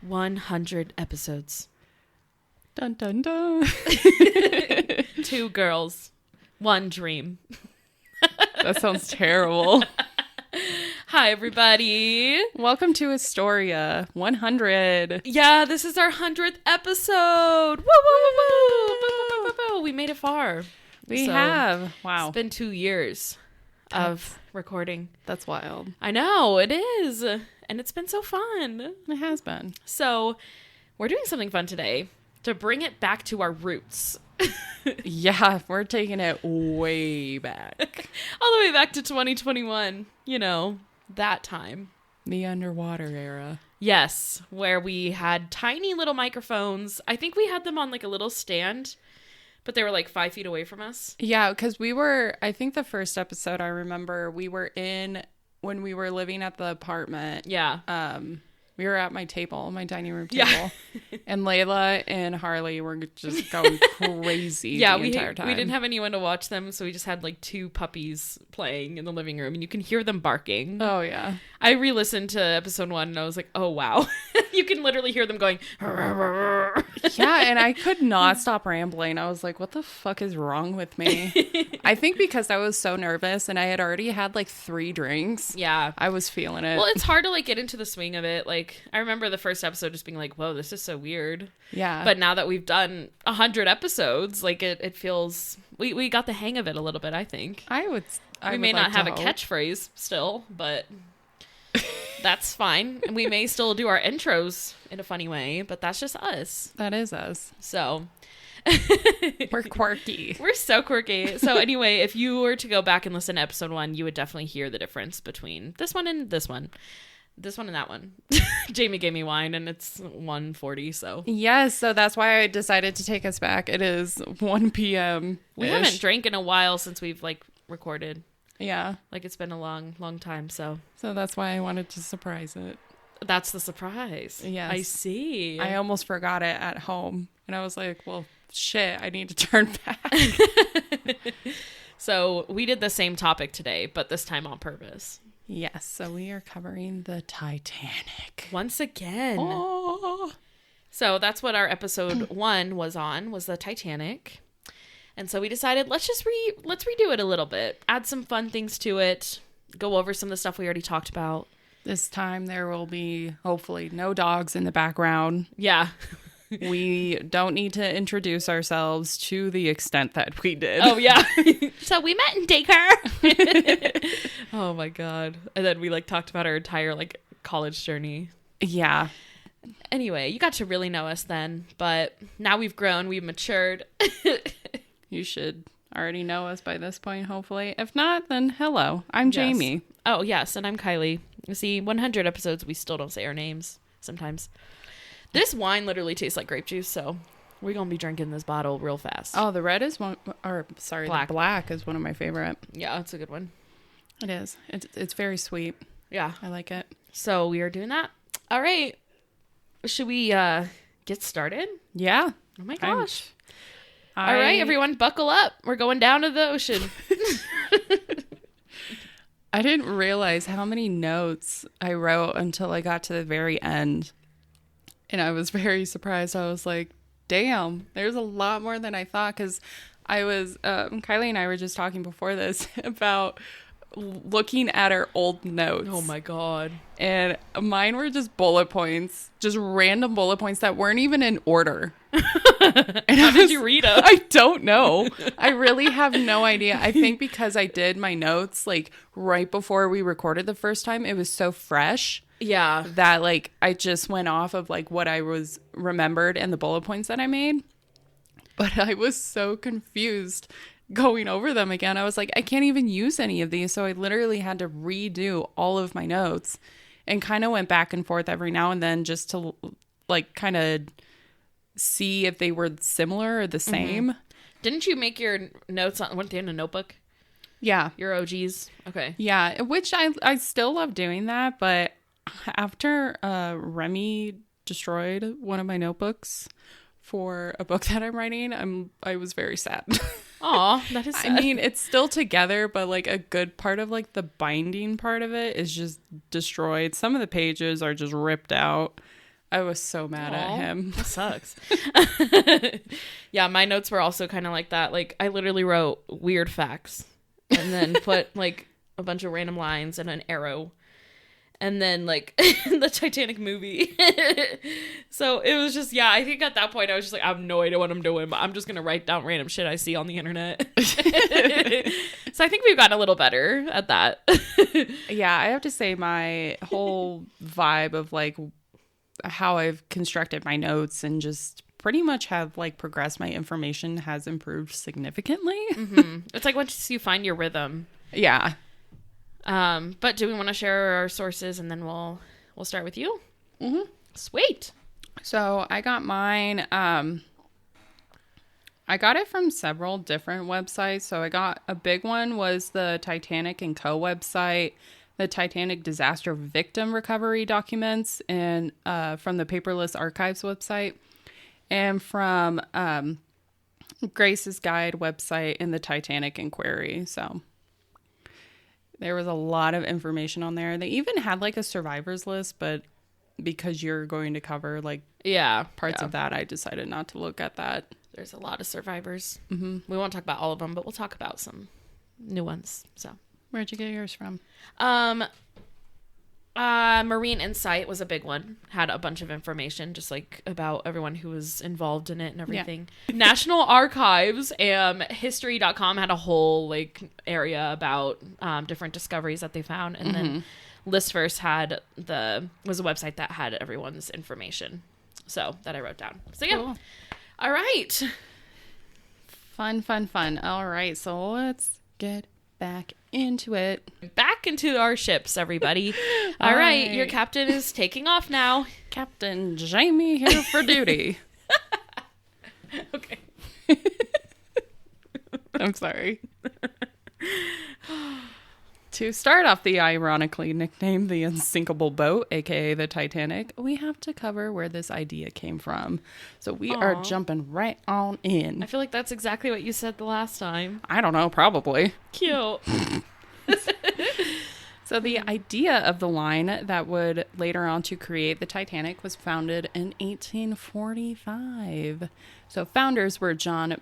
"100 episodes. Dun dun dun. 2 girls, 1 dream." That sounds terrible. Hi, everybody. Welcome to Astoria 100. Yeah, this is our 100th episode. Woo, woo, woo, woo. Woo, woo, woo, woo. We made it far. We have. Wow. It's been 2 years of recording. That's wild. I know, it is. And it's been so fun. It has been. So, we're doing something fun today to bring it back to our roots. Yeah, we're taking it way back. All the way back to 2021. You know, that time. The underwater era. Yes, where we had tiny little microphones. I think we had them on like a little stand, but they were like 5 feet away from us. Yeah, because I think the first episode I remember we were in when we were living at the apartment. Yeah. We were at my table, my dining room Yeah. table, and Layla and Harley were just going crazy the entire time. We didn't have anyone to watch them, so we just had like 2 puppies playing in the living room, and you can hear them barking. Oh, yeah. I re-listened to episode 1, and I was like, oh, wow. You can literally hear them going. Yeah, and I could not stop rambling. I was like, what the fuck is wrong with me? I think because I was so nervous, and I had already had like 3 drinks. Yeah. I was feeling it. Well, it's hard to like get into the swing of it. Like, I remember the first episode just being like, whoa, this is so weird. Yeah. But now that we've done 100 episodes, like it feels, we got the hang of it a little bit, I think. We may not have a catchphrase still, but that's fine. And we may still do our intros in a funny way, but that's just us. That is us. So We're quirky. We're so quirky. So anyway, if you were to go back and listen to episode 1, you would definitely hear the difference between this one and this one. This one and that one. Jamie gave me wine and it's 1:40, so. Yes, so that's why I decided to take us back. It is 1 p.m. We haven't drank in a while since we've like recorded. Yeah. Like it's been a long, long time, so. So that's why I wanted to surprise it. That's the surprise. Yes. I see. I almost forgot it at home. And I was like, well, shit, I need to turn back. So we did the same topic today, but this time on purpose. Yes, so we are covering the Titanic. Once again. Oh. So that's what our episode 1 was on, was the Titanic. And so we decided, let's redo it a little bit. Add some fun things to it. Go over some of the stuff we already talked about. This time there will be, hopefully, no dogs in the background. Yeah. We don't need to introduce ourselves to the extent that we did. Oh, yeah. So we met in daycare. Oh, my God. And then we, like, talked about our entire, like, college journey. Yeah. Anyway, you got to really know us then. But now we've grown. We've matured. You should already know us by this point, hopefully. If not, then hello. I'm Jamie. Oh, yes. And I'm Kylie. You see, 100 episodes, we still don't say our names sometimes. This wine literally tastes like grape juice, so we're going to be drinking this bottle real fast. Oh, the red is one, or sorry, Black. The black is one of my favorite. Yeah, it's a good one. It is. It's very sweet. Yeah. I like it. So we are doing that. All right. Should we get started? Yeah. Oh my gosh. All right, everyone, buckle up. We're going down to the ocean. I didn't realize how many notes I wrote until I got to the very end. And I was very surprised. I was like, damn, there's a lot more than I thought. Because I was, Kylie and I were just talking before this about looking at our old notes. Oh my God. And mine were just bullet points, just random bullet points that weren't even in order. And How did you read them? I don't know. I really have no idea. I think because I did my notes like right before we recorded the first time, it was so fresh. Yeah. That like I just went off of like what I was remembered and the bullet points that I made. But I was so confused going over them again. I was like, I can't even use any of these. So I literally had to redo all of my notes and kind of went back and forth every now and then just to like kind of see if they were similar or the same. Mm-hmm. Didn't you make your notes on, weren't they in a notebook? Yeah. Your OGs? Okay. Yeah, which I still love doing that, but after Remy destroyed one of my notebooks for a book that I'm writing, I was very sad. Aw, that is sad. I mean, it's still together, but like a good part of like the binding part of it is just destroyed. Some of the pages are just ripped out. I was so mad at him. That sucks. Yeah, my notes were also kind of like that. Like, I literally wrote weird facts and then put like a bunch of random lines and an arrow. And then, like, the Titanic movie. So it was just, yeah, I think at that point I was just like, I have no idea what I'm doing, but I'm just going to write down random shit I see on the internet. So I think we've gotten a little better at that. Yeah, I have to say my whole vibe of, like, how I've constructed my notes and just pretty much have, like, progressed my information has improved significantly. Mm-hmm. It's like once you find your rhythm. Yeah. But do we want to share our sources and then we'll start with you? Mm-hmm. Sweet. So I got mine. I got it from several different websites. So I got a big one was the Titanic & Co. website, the Titanic Disaster Victim Recovery documents, and from the Paperless Archives website, and from Grace's Guide website and the Titanic Inquiry. So there was a lot of information on there. They even had like a survivors list, but because you're going to cover like parts of that, I decided not to look at that. There's a lot of survivors. Mm-hmm. We won't talk about all of them, but we'll talk about some new ones. So, where'd you get yours from? Marine Insight was a big one. Had a bunch of information just like about everyone who was involved in it and everything. Yeah. National Archives and History.com had a whole like area about different discoveries that they found, and then ListVerse was a website that had everyone's information. So that I wrote down. So yeah. Cool. All right. Fun. All right, so let's get back into it. Back into our ships, everybody. All right, your captain is taking off now. Captain Jamie here for duty. Okay. I'm sorry. To start off the ironically nicknamed the Unsinkable Boat, aka the Titanic, we have to cover where this idea came from. So we are jumping right on in. I feel like that's exactly what you said the last time. I don't know, probably. Cute. So the idea of the line that would later on to create the Titanic was founded in 1845. So founders were John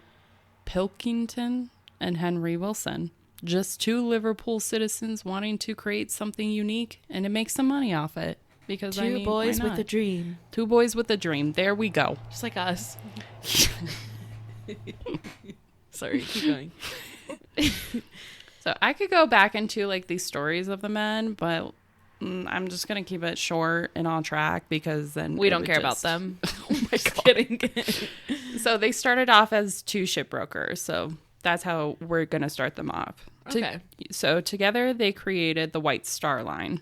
Pilkington and Henry Wilson. Just two Liverpool citizens wanting to create something unique and to make some money off it. Because Two boys with a dream. Two boys with a dream. There we go. Just like us. Sorry, keep going. So I could go back into like these stories of the men, but I'm just going to keep it short and on track because then we don't care about them. Oh my God. Kidding. So they started off as two shipbrokers. So that's how we're going to start them off. Okay. So together they created the White Star Line.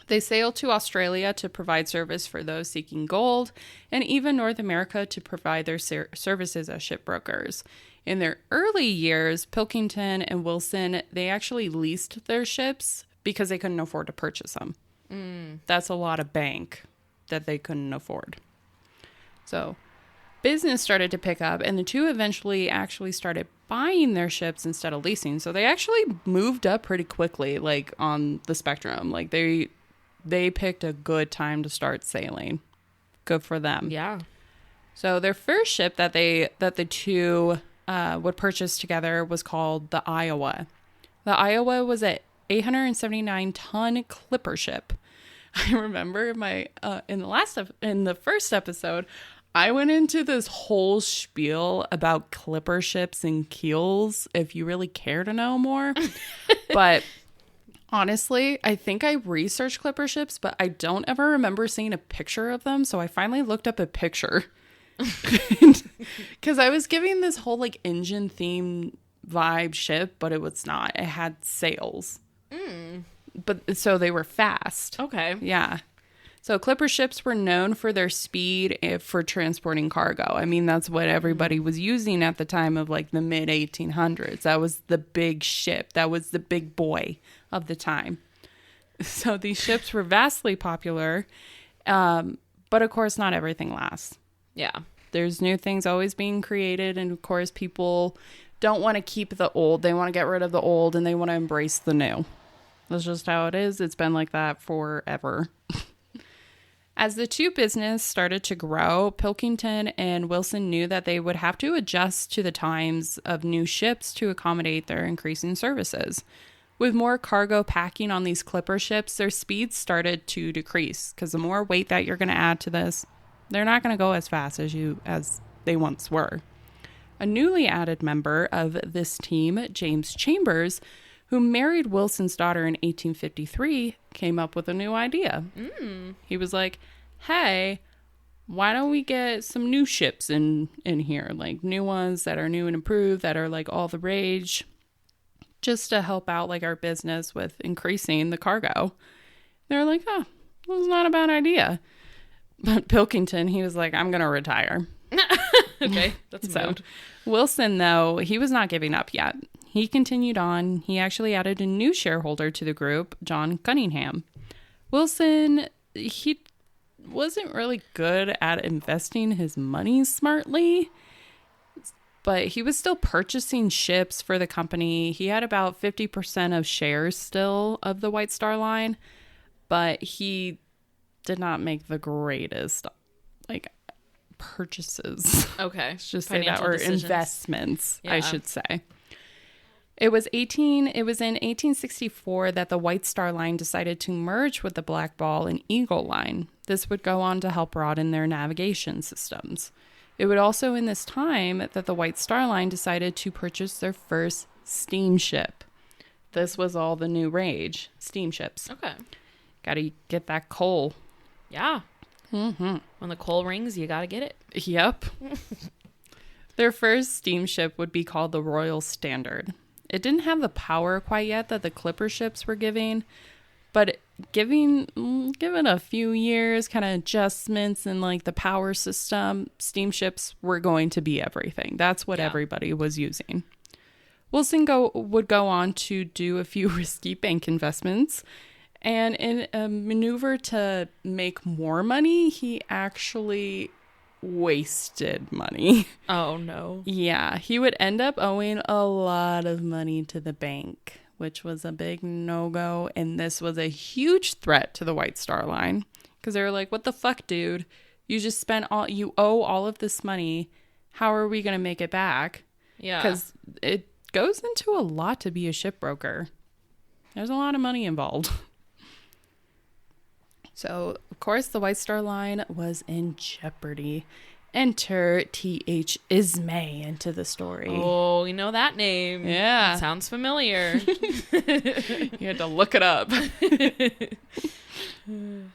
They sailed to Australia to provide service for those seeking gold, and even North America to provide their services as shipbrokers. In their early years, Pilkington and Wilson, they actually leased their ships because they couldn't afford to purchase them. That's a lot of bank that they couldn't afford. So business started to pick up, and the two eventually actually started buying their ships instead of leasing. So they actually moved up pretty quickly, like on the spectrum. Like they picked a good time to start sailing. Good for them. Yeah. So their first ship that the two would purchase together was called the Iowa. The Iowa was a 879-ton clipper ship. I remember in the first episode, I went into this whole spiel about clipper ships and keels, if you really care to know more. But honestly, I think I researched clipper ships, but I don't ever remember seeing a picture of them. So I finally looked up a picture. Because I was giving this whole like engine theme vibe ship, but it was not. It had sails. But so they were fast. Okay. Yeah. So clipper ships were known for their speed for transporting cargo. I mean, that's what everybody was using at the time of like the mid 1800s. That was the big ship. That was the big boy of the time. So these ships were vastly popular. But of course, not everything lasts. Yeah. There's new things always being created. And of course, people don't want to keep the old. They want to get rid of the old and they want to embrace the new. That's just how it is. It's been like that forever. As the two businesses started to grow, Pilkington and Wilson knew that they would have to adjust to the times of new ships to accommodate their increasing services. With more cargo packing on these clipper ships, their speeds started to decrease because the more weight that you're going to add to this, they're not going to go as fast as they once were. A newly added member of this team, James Chambers, who married Wilson's daughter in 1853, came up with a new idea. He was like, hey, why don't we get some new ships in here, like new ones that are new and improved, that are like all the rage, just to help out like our business with increasing the cargo. They're like, oh, well, it's not a bad idea. But Pilkington, he was like, I'm going to retire. Okay, that's so. Wilson, though, he was not giving up yet. He continued on. He actually added a new shareholder to the group, John Cunningham. Wilson, he wasn't really good at investing his money smartly, but he was still purchasing ships for the company. He had about 50% of shares still of the White Star Line, but he did not make the greatest, like, purchases. Okay. Let's just say that, or decisions. Investments, yeah. I should say. It was in 1864 that the White Star Line decided to merge with the Black Ball and Eagle Line. This would go on to help broaden their navigation systems. It would also in this time that the White Star Line decided to purchase their first steamship. This was all the new rage, steamships. Okay. Gotta get that coal. Yeah. Mm-hmm. When the coal rings, you gotta get it. Yep. Their first steamship would be called the Royal Standard. It didn't have the power quite yet that the clipper ships were giving, but given a few years, kind of adjustments in like the power system, steamships were going to be everything. That's what everybody was using. Wilson would go on to do a few risky bank investments, and in a maneuver to make more money, he actually wasted money. Oh, no. Yeah, he would end up owing a lot of money to the bank, which was a big no-go, and this was a huge threat to the White Star Line, because they were like, what the fuck, dude? You just you owe all of this money. How are we going to make it back? Yeah. Because it goes into a lot to be a shipbroker. There's a lot of money involved. So, of course, the White Star Line was in jeopardy. Enter T.H. Ismay into the story. Oh, you know that name. Yeah. Sounds familiar. You had to look it up.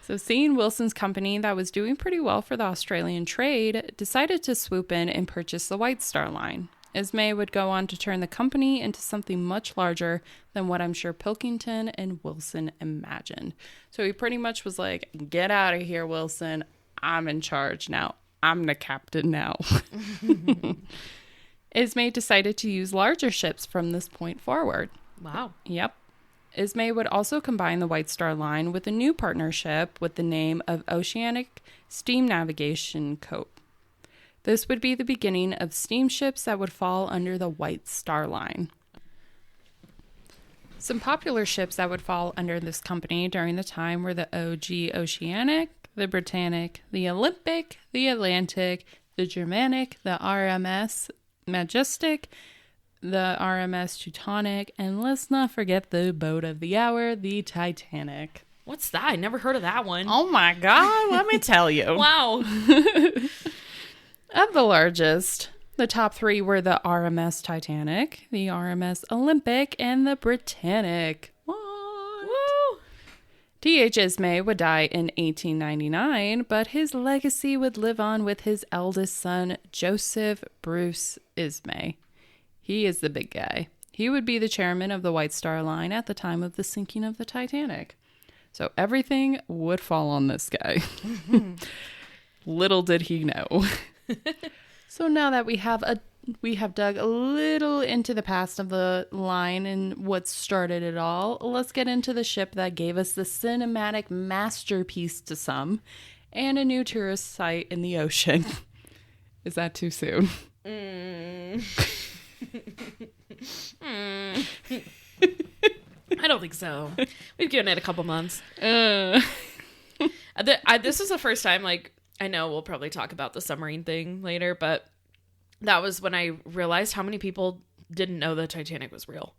So, seeing Wilson's company that was doing pretty well for the Australian trade, decided to swoop in and purchase the White Star Line. Ismay would go on to turn the company into something much larger than what I'm sure Pilkington and Wilson imagined. So he pretty much was like, get out of here, Wilson. I'm in charge now. I'm the captain now. Ismay decided to use larger ships from this point forward. Wow. Yep. Ismay would also combine the White Star Line with a new partnership with the name of Oceanic Steam Navigation Co. This would be the beginning of steamships that would fall under the White Star Line. Some popular ships that would fall under this company during the time were the OG Oceanic, the Britannic, the Olympic, the Atlantic, the Germanic, the RMS Majestic, the RMS Teutonic, and let's not forget the boat of the hour, the Titanic. What's that? I never heard of that one. Oh my God, let me tell you. Wow. Of the largest, the top three were the RMS Titanic, the RMS Olympic, and the Britannic. What? Woo! T.H. Ismay would die in 1899, but his legacy would live on with his eldest son, Joseph Bruce Ismay. He is the big guy. He would be the chairman of the White Star Line at the time of the sinking of the Titanic. So everything would fall on this guy. Little did he know. So now that we have dug a little into the past of the line and what started it all, let's get into the ship that gave us the cinematic masterpiece to some and a new tourist site in the ocean. Is that too soon? I don't think so. We've given it a couple months. This is the first time, like, I know we'll probably talk about the submarine thing later, but that was when I realized how many people didn't know the Titanic was real.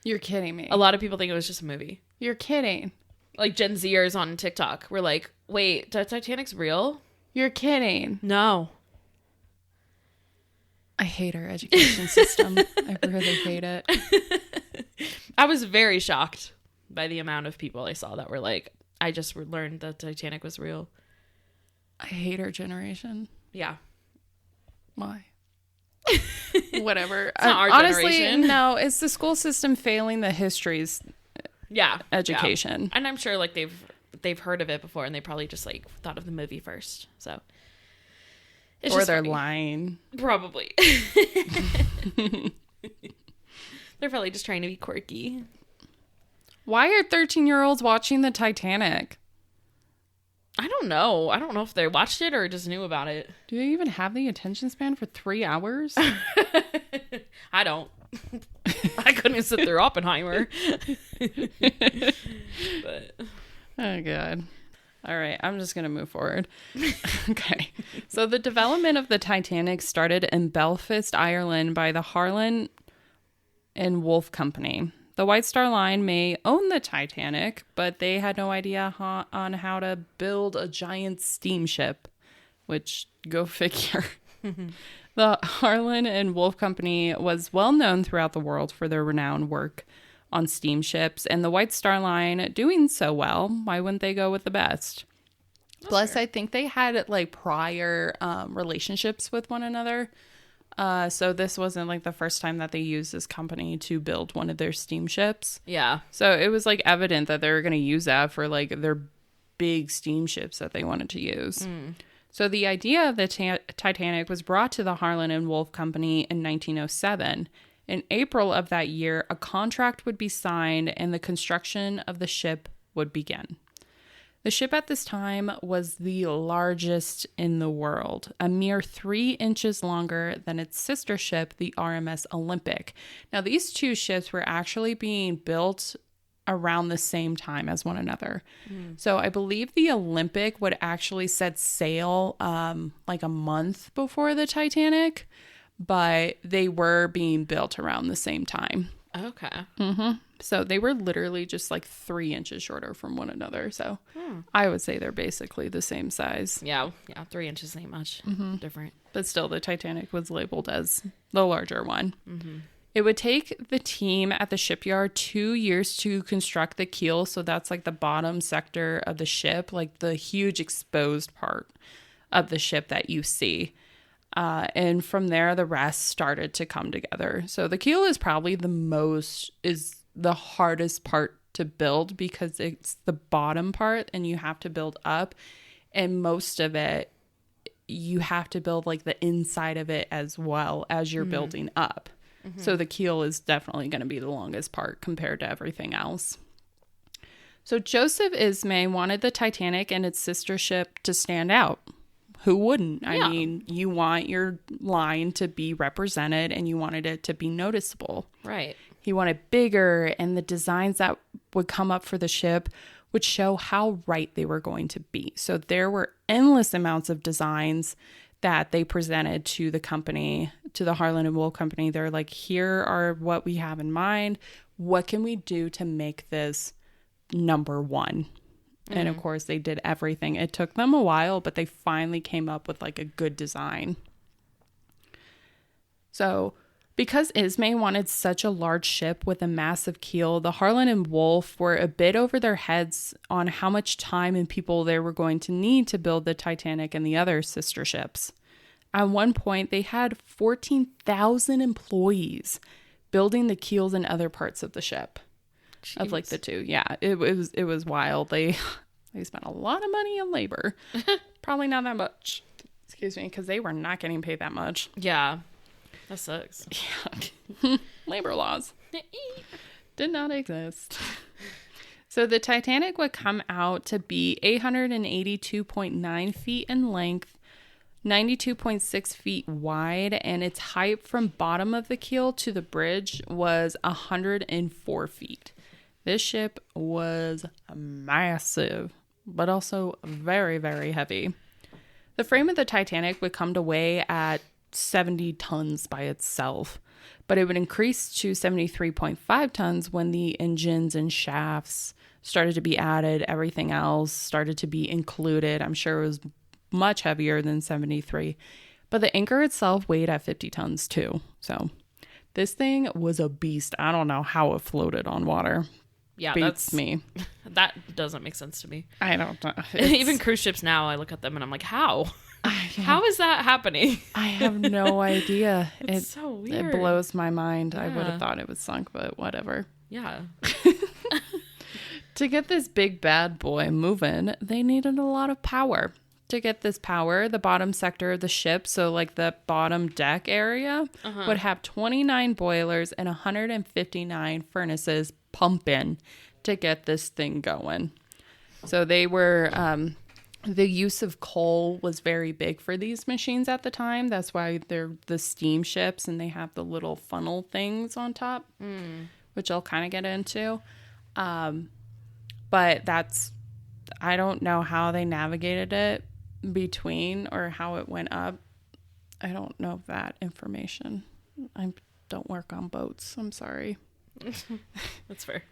You're kidding me. A lot of people think it was just a movie. You're kidding. Like Gen Zers on TikTok were like, wait, the Titanic's real? You're kidding. No. I hate our education system. I really hate it. I was very shocked by the amount of people I saw that were like, I just learned that Titanic was real. I hate our generation. Yeah. Why? Whatever. It's not our honestly, generation. no, it's the school system failing the histories education. Yeah. And I'm sure like they've heard of it before and they probably just like thought of the movie first. So it's or they're funny. Lying. Probably. They're probably just trying to be quirky. Why are 13-year-olds watching the Titanic? I don't know. I don't know if they watched it or just knew about it. Do they even have the attention span for 3 hours? I don't. I couldn't even sit through Oppenheimer. But oh, God. All right. I'm just going to move forward. Okay. So the development of the Titanic started in Belfast, Ireland by the Harland and Wolff Company. The White Star Line may own the Titanic, but they had no idea on how to build a giant steamship, which, go figure. The Harland and Wolff Company was well known throughout the world for their renowned work on steamships, and the White Star Line doing so well, why wouldn't they go with the best? That's Plus, fair. I think they had like prior relationships with one another. So this wasn't like the first time that they used this company to build one of their steamships. Yeah. So it was like evident that they were going to use that for like their big steamships that they wanted to use. So the idea of the Titanic was brought to the Harland and Wolff Company in 1907. In April of that year, a contract would be signed and the construction of the ship would begin. The ship at this time was the largest in the world, a mere 3 inches longer than its sister ship, the RMS Olympic. Now, these two ships were actually being built around the same time as one another. So I believe the Olympic would actually set sail like a month before the Titanic, but they were being built around the same time. Okay. So they were literally just like 3 inches shorter from one another. So I would say they're basically the same size. Yeah. 3 inches ain't much different. But still, the Titanic was labeled as the larger one. It would take the team at the shipyard 2 years to construct the keel. So that's like the bottom sector of the ship, like the huge exposed part of the ship that you see. And from there, the rest started to come together. So the keel is probably the hardest part to build because it's the bottom part and you have to build up. And most of it, you have to build like the inside of it as well as you're building up. So the keel is definitely going to be the longest part compared to everything else. So Joseph Ismay wanted the Titanic and its sister ship to stand out. Who wouldn't? I mean, you want your line to be represented and you wanted it to be noticeable. Right. He wanted bigger, and the designs that would come up for the ship would show how right they were going to be. So there were endless amounts of designs that they presented to the company, to the Harland and Wolff Company. They're like, here are what we have in mind. What can we do to make this number one? And of course, they did everything. It took them a while, but they finally came up with like a good design. So because Ismay wanted such a large ship with a massive keel, the Harland and Wolff were a bit over their heads on how much time and people they were going to need to build the Titanic and the other sister ships. At one point, they had 14,000 employees building the keels and other parts of the ship. Jeez. Of like the two. Yeah, it was wild. They spent a lot of money on labor. Probably not that much. Excuse me, because they were not getting paid that much. Yeah. That sucks. Yeah. Labor laws did not exist. So the Titanic would come out to be 882.9 feet in length, 92.6 feet wide, and its height from bottom of the keel to the bridge was 104 feet. This ship was massive, but also very, very heavy. The frame of the Titanic would come to weigh at 70 tons by itself, but it would increase to 73.5 tons when the engines and shafts started to be added. Everything else started to be included. I'm sure it was much heavier than 73, but the anchor itself weighed at 50 tons too. So this thing was a beast. I don't know how it floated on water. Yeah, Beats me. That doesn't make sense to me. I don't know. Even cruise ships now, I look at them and I'm like, how? How is that happening? I have no idea. It's so weird. It blows my mind. Yeah. I would have thought it was sunk, but whatever. Yeah. To get this big bad boy moving, they needed a lot of power. To get this power, the bottom sector of the ship, so like the bottom deck area, would have 29 boilers and 159 furnaces pumping to get this thing going. So they were, the use of coal was very big for these machines at the time. That's why they're the steam ships and they have the little funnel things on top, which I'll kind of get into. But I don't know how they navigated it between or how it went up. I don't know that information. I don't work on boats. I'm sorry. That's fair.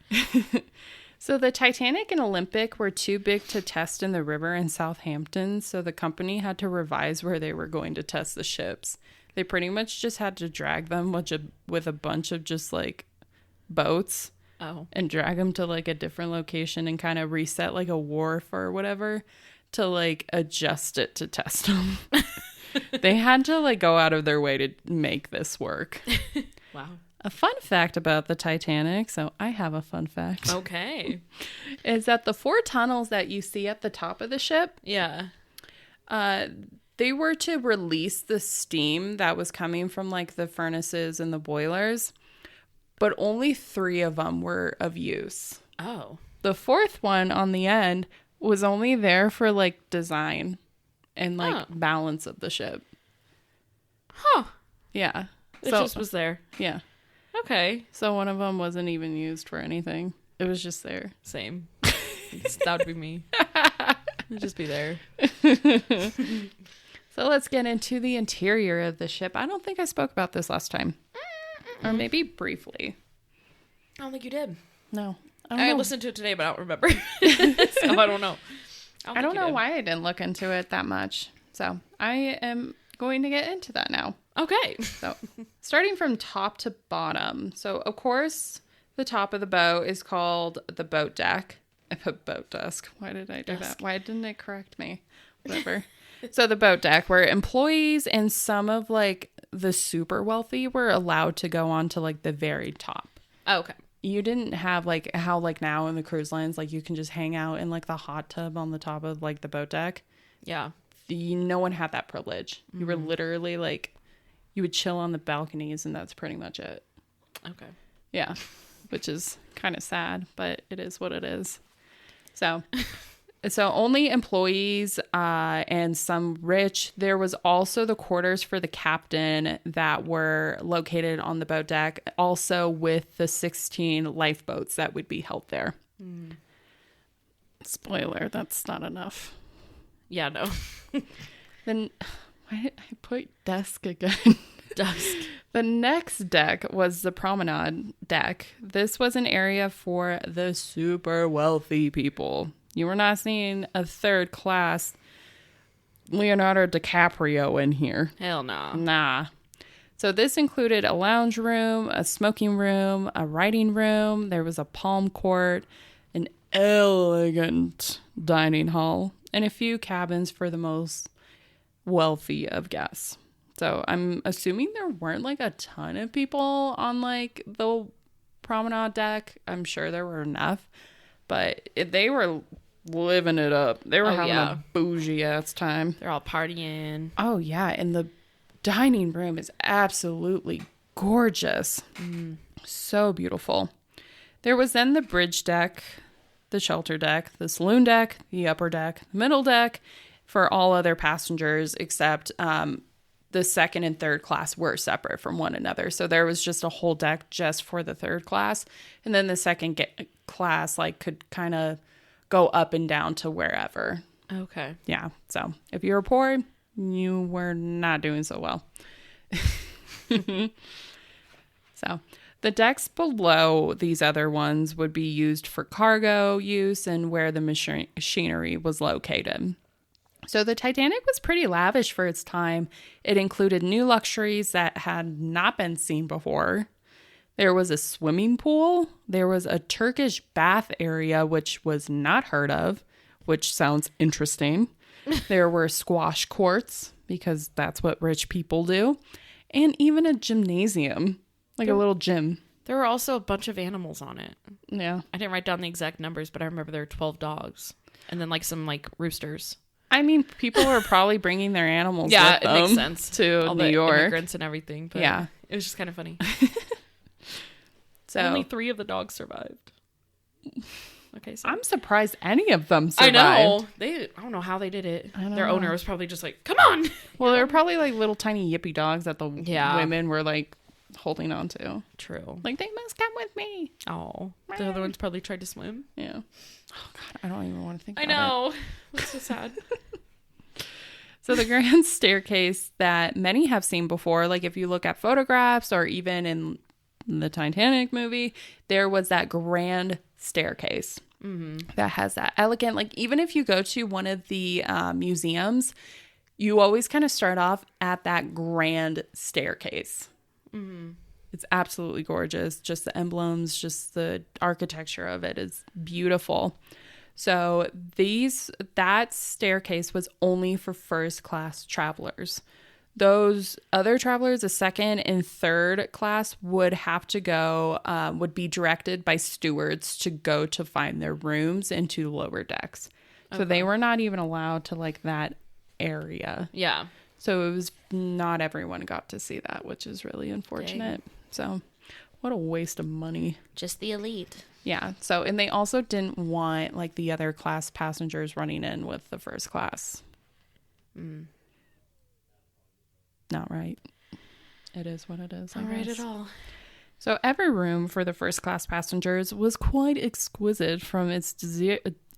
So the Titanic and Olympic were too big to test in the river in Southampton, so the company had to revise where they were going to test the ships. They pretty much just had to drag them with a bunch of just like boats. Oh. And drag them to like a different location and kind of reset like a wharf or whatever to like adjust it to test them. They had to like go out of their way to make this work. Wow. A fun fact about the Titanic, so I have a fun fact. Okay. Is that the 4 tunnels that you see at the top of the ship? Yeah. They were to release the steam that was coming from like the furnaces and the boilers. But only 3 of them were of use. Oh. The 4th one on the end was only there for like design and like balance of the ship. Huh. Yeah. It just was there. Yeah. Okay. So one of them wasn't even used for anything. It was just there. Same. That would be me. It'd just be there. So let's get into the interior of the ship. I don't think I spoke about this last time. Or maybe briefly. I don't think you did. No. I listened to it today, but I don't remember. So I don't know. I don't know why I didn't look into it that much. So I am going to get into that now. Okay. So starting from top to bottom. So of course, the top of the boat is called the boat deck. I put boat desk. Why did I do that? Why didn't it correct me? Whatever. So the boat deck, where employees and some of like the super wealthy were allowed to go on to like the very top. Oh, okay. You didn't have like how like now in the cruise lines, like you can just hang out in like the hot tub on the top of like the boat deck. Yeah. No one had that privilege. You were literally like, you would chill on the balconies and that's pretty much it. Okay. Yeah. Which is kind of sad, but it is what it is. So only employees and some rich. There was also the quarters for the captain that were located on the boat deck, also with the 16 lifeboats that would be held there. Spoiler, that's not enough. Yeah, no. Then why did I put desk again? Desk. The next deck was the promenade deck. This was an area for the super wealthy people. You were not seeing a third class Leonardo DiCaprio in here. Hell no. Nah. So this included a lounge room, a smoking room, a writing room. There was a palm court, an elegant dining hall, and a few cabins for the most wealthy of guests. So I'm assuming there weren't like a ton of people on like the promenade deck. I'm sure there were enough, but they were living it up. They were having a bougie ass time. They're all partying. Oh yeah, and the dining room is absolutely gorgeous. So beautiful. There was then the bridge deck. the shelter deck, the saloon deck, the upper deck, the middle deck for all other passengers except the second and third class were separate from one another. So there was just a whole deck just for the third class. And then the second class like could kind of go up and down to wherever. Okay. Yeah. So if you were poor, you were not doing so well. So the decks below these other ones would be used for cargo use and where the machinery was located. So the Titanic was pretty lavish for its time. It included new luxuries that had not been seen before. There was a swimming pool. There was a Turkish bath area, which was not heard of, which sounds interesting. There were squash courts, because that's what rich people do. And even a gymnasium, like a little gym. There were also a bunch of animals on it. Yeah. I didn't write down the exact numbers, but I remember there were 12 dogs. And then like some like roosters. I mean, people were probably bringing their animals yeah, with them it makes sense. To all New the York. Immigrants and everything. But yeah. It was just kind of funny. So only 3 of the dogs survived. Okay, so I'm surprised any of them survived. I know. I don't know how they did it. Their owner was probably just like, come on. Well, they were probably like little tiny yippy dogs that the women were like holding on to. True. Like, they must come with me. Oh. The other ones probably tried to swim. Yeah. Oh, God. I don't even want to think about it. I know. That's so sad. So the grand staircase that many have seen before, like if you look at photographs or even in the Titanic movie, there was that grand staircase that has that elegant, like even if you go to one of the museums, you always kind of start off at that grand staircase. It's absolutely gorgeous. Just the emblems, just the architecture of it is beautiful. So that staircase was only for first class travelers. Those other travelers, the second and third class, would have to go, would be directed by stewards to go to find their rooms into lower decks. So they were not even allowed to like that area. Yeah. So it was not everyone got to see that, which is really unfortunate. Dang. So what a waste of money. Just the elite. Yeah. So, and they also didn't want like the other class passengers running in with the first class. Not right. It is what it is. Not right at all. So every room for the first class passengers was quite exquisite, from its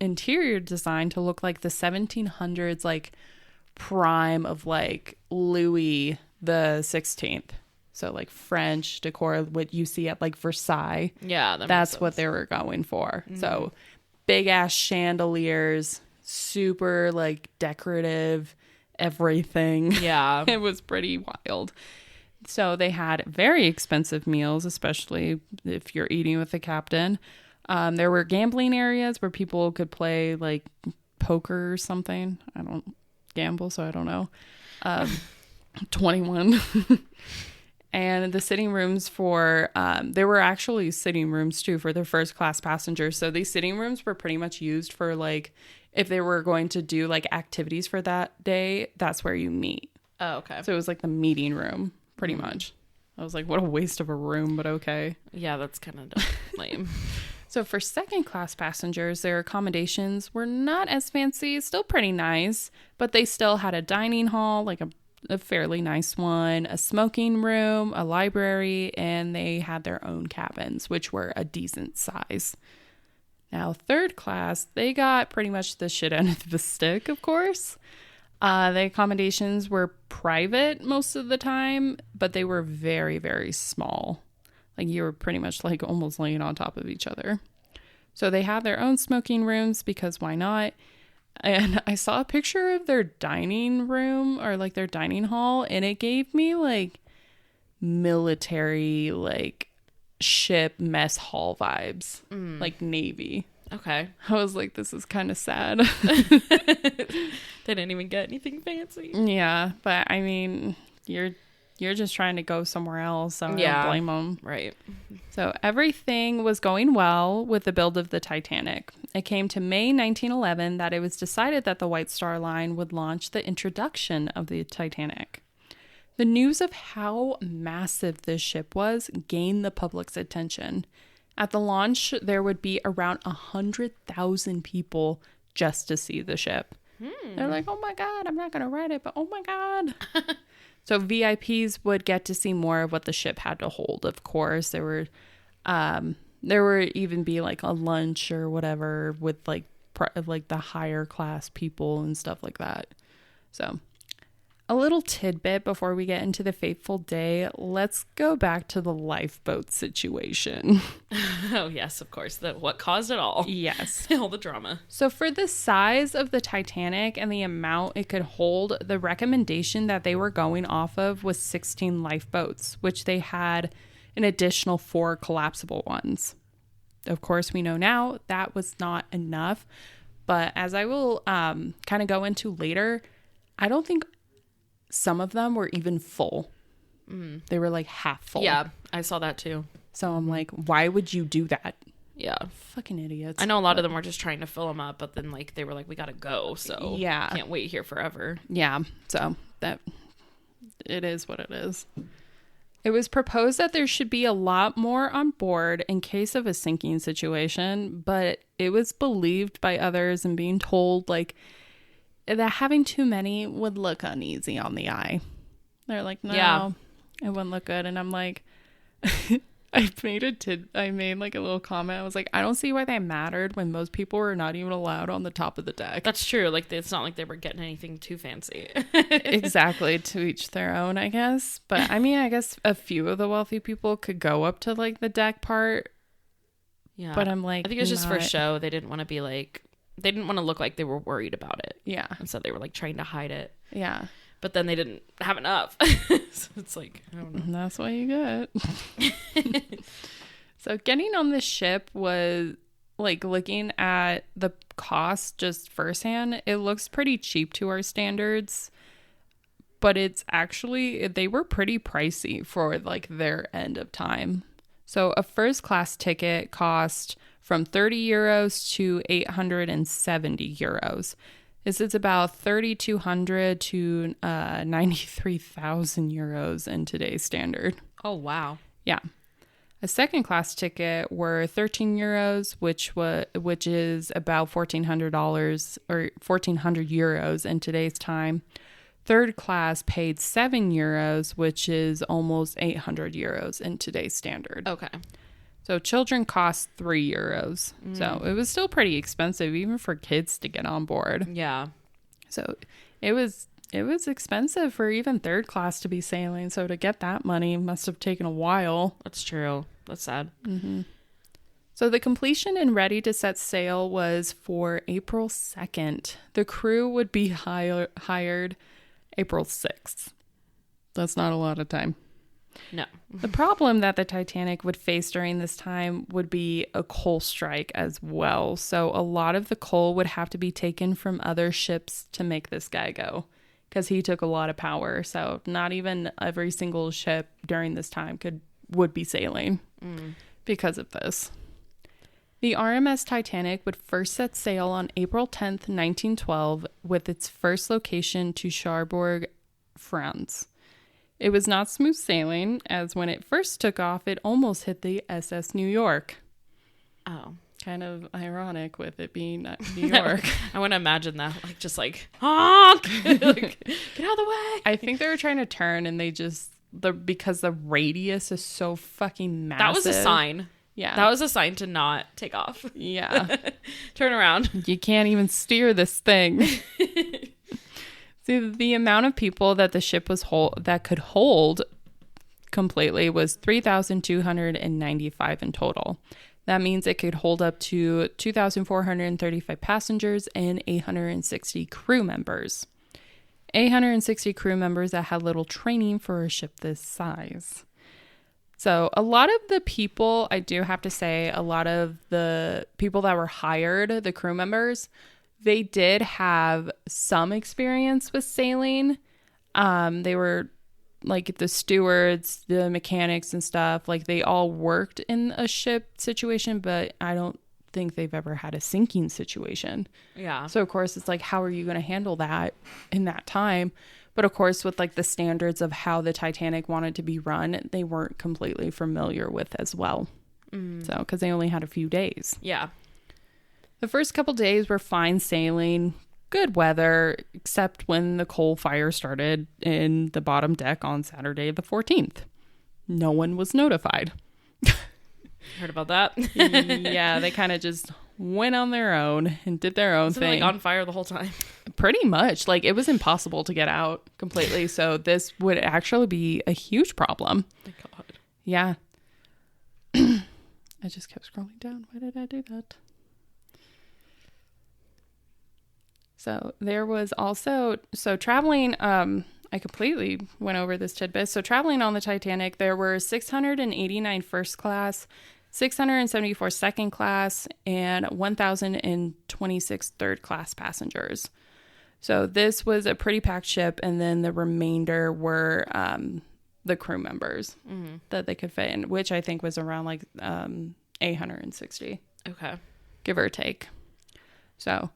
interior design to look like the 1700s, like prime of like Louis the 16th. So like French decor, what you see at like Versailles. Yeah. That's what they were going for. So big ass chandeliers, super like decorative, everything. Yeah. It was pretty wild. So they had very expensive meals, especially if you're eating with the captain. There were gambling areas where people could play like poker or something. I don't gamble, so I don't know. 21. And the sitting rooms for, there were actually sitting rooms too for the first class passengers. So these sitting rooms were pretty much used for like, if they were going to do like activities for that day, that's where you meet. Oh, okay. So it was like the meeting room, pretty much. I was like, what a waste of a room, but okay. Yeah, that's kind of lame. So for second class passengers, their accommodations were not as fancy, still pretty nice, but they still had a dining hall, like a fairly nice one, a smoking room, a library, and they had their own cabins, which were a decent size. Now, third class, they got pretty much the shit end of the stick, of course. The accommodations were private most of the time, but they were very, very small. Like you were pretty much like almost laying on top of each other. So they had their own smoking rooms because why not? And I saw a picture of their dining room or like their dining hall, and it gave me like military, like ship mess hall vibes, like Navy. Okay. I was like, this is kind of sad. They didn't even get anything fancy. Yeah, but I mean, you're just trying to go somewhere else, so I don't blame them. Right. So everything was going well with the build of the Titanic. It came to May 1911 that it was decided that the White Star Line would launch the introduction of the Titanic. The news of how massive this ship was gained the public's attention. At the launch, there would be around 100,000 people just to see the ship. They're like, oh my God, I'm not going to ride it, but oh my God. So VIPs would get to see more of what the ship had to hold, of course. There would even be like a lunch or whatever with like the higher class people and stuff like that. So a little tidbit before we get into the fateful day. Let's go back to the lifeboat situation. Oh, yes, of course. What caused it all. Yes. All the drama. So for the size of the Titanic and the amount it could hold, the recommendation that they were going off of was 16 lifeboats, which they had an additional 4 collapsible ones. Of course, we know now that was not enough. But as I will kind of go into later, I don't think some of them were even full. They were like half full. Yeah, I saw that too. So I'm like, why would you do that? Yeah. Fucking idiots. I know a lot of them were just trying to fill them up, but then like they were like, we gotta go. So yeah, can't wait here forever. Yeah. So that it is what it is. It was proposed that there should be a lot more on board in case of a sinking situation, but it was believed by others and being told like that having too many would look uneasy on the eye. They're like, no, it wouldn't look good. And I'm like, I made like a little comment. I was like, I don't see why they mattered when most people were not even allowed on the top of the deck. That's true. Like, it's not like they were getting anything too fancy. Exactly. To each their own, I guess. But I mean, I guess a few of the wealthy people could go up to like the deck part. Yeah. But I'm like, I think it was just for show. They didn't want to be like, they didn't want to look like they were worried about it. Yeah. And so they were like trying to hide it. Yeah. But then they didn't have enough. So it's like, I don't know. And that's what you get. So getting on the ship was like looking at the cost just firsthand. It looks pretty cheap to our standards, but it's actually, they were pretty pricey for like their end of time. So a first class ticket cost from 30 euros to 870 euros. This is about 3,200 to 93,000 euros in today's standard. Oh, wow. Yeah. A second class ticket were 13 euros, which is about $1,400 or 1,400 euros in today's time. Third class paid 7 euros, which is almost 800 euros in today's standard. Okay. So children cost 3 euros. So it was still pretty expensive, even for kids to get on board. Yeah. So it was expensive for even third class to be sailing. So to get that money must have taken a while. That's true. That's sad. Mm-hmm. So the completion and ready to set sail was for April 2nd. The crew would be hired April 6th. That's not a lot of time. No. The problem that the Titanic would face during this time would be a coal strike as well. So a lot of the coal would have to be taken from other ships to make this guy go, because he took a lot of power. So not even every single ship during this time would be sailing because of this. The RMS Titanic would first set sail on April 10th, 1912, with its first location to Cherbourg, France. It was not smooth sailing, as when it first took off, it almost hit the SS New York. Oh. Kind of ironic with it being New York. I want to imagine that, like, just like, honk! Like, get out of the way! I think they were trying to turn, and they just, because the radius is so fucking massive. That was a sign. Yeah. That was a sign to not take off. Yeah. Turn around. You can't even steer this thing. See, the amount of people that the ship that could hold completely was 3,295 in total. That means it could hold up to 2,435 passengers and 860 crew members. 860 crew members that had little training for a ship this size. So a lot of the people, I do have to say, a lot of the people that were hired, the crew members, they did have some experience with sailing. They were like the stewards, the mechanics and stuff. Like they all worked in a ship situation, but I don't think they've ever had a sinking situation. Yeah. So of course it's like, how are you going to handle that in that time? But of course, with like the standards of how the Titanic wanted to be run, they weren't completely familiar with as well. So, because they only had a few days. Yeah. The first couple days were fine sailing, good weather, except when the coal fire started in the bottom deck on Saturday the 14th. No one was notified. Heard about that? Yeah, they kind of just went on their own and did their own thing. Like on fire the whole time? Pretty much. Like, it was impossible to get out completely. So this would actually be a huge problem. Oh my God. Yeah. I just kept scrolling down. Why did I do that? So there was also, traveling, I completely went over this tidbit. So traveling on the Titanic, there were 689 first class, 674 second class, and 1,026 third class passengers. So this was a pretty packed ship, and then the remainder were the crew members that they could fit in, which I think was around like 860. Okay. Give or take. So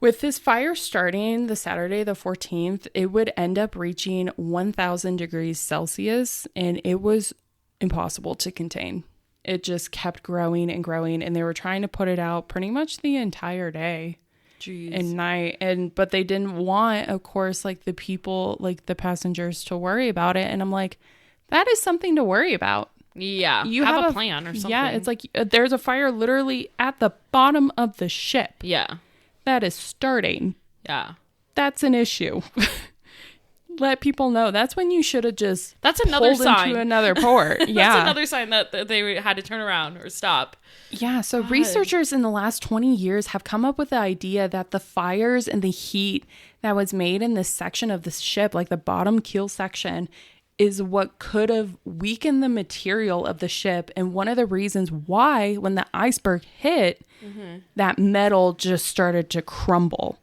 with this fire starting the Saturday the 14th, it would end up reaching 1,000 degrees Celsius, and it was impossible to contain. It just kept growing and growing, and they were trying to put it out pretty much the entire day. Jeez. And night. But they didn't want, of course, like the people, like the passengers, to worry about it. And I'm like, that is something to worry about. Yeah. You have a plan or something. Yeah. It's like there's a fire literally at the bottom of the ship. Yeah. That is starting. Yeah. That's an issue. Let people know. That's when you should have just That's another sign. Into another port. Yeah. That's another sign that they had to turn around or stop. Yeah. So researchers in the last 20 years have come up with the idea that the fires and the heat that was made in this section of the ship, like the bottom keel section, is what could have weakened the material of the ship. And one of the reasons why, when the iceberg hit, that metal just started to crumble.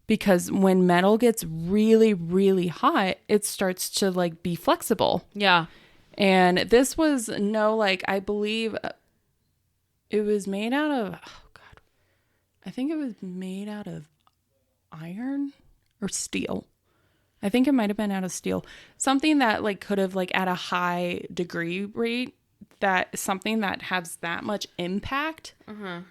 Because when metal gets really, really hot, it starts to like be flexible. Yeah. And this was I believe it was made out of, I think it was made out of iron or steel. I think it might have been out of steel. Something that like could have like at a high degree rate, that something that has that much impact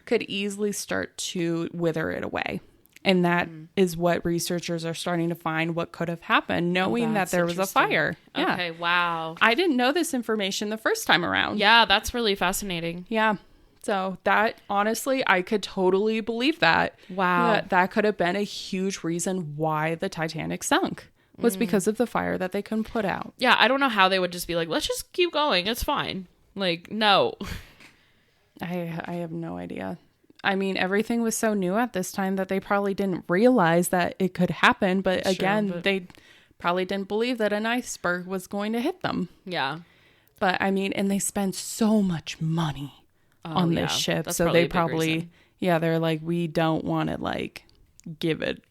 could easily start to wither it away. And that is what researchers are starting to find what could have happened, knowing that there was a fire. Yeah. Okay, wow. I didn't know this information the first time around. Yeah, that's really fascinating. Yeah. So that, honestly, I could totally believe that. Wow. That could have been a huge reason why the Titanic sunk, was because of the fire that they couldn't put out. Yeah, I don't know how they would just be like, let's just keep going. It's fine. Like, no. I have no idea. I mean, everything was so new at this time that they probably didn't realize that it could happen. But they probably didn't believe that an iceberg was going to hit them. Yeah. But I mean, and they spend so much money on this ship. That's so they probably, they're like, we don't want to like give it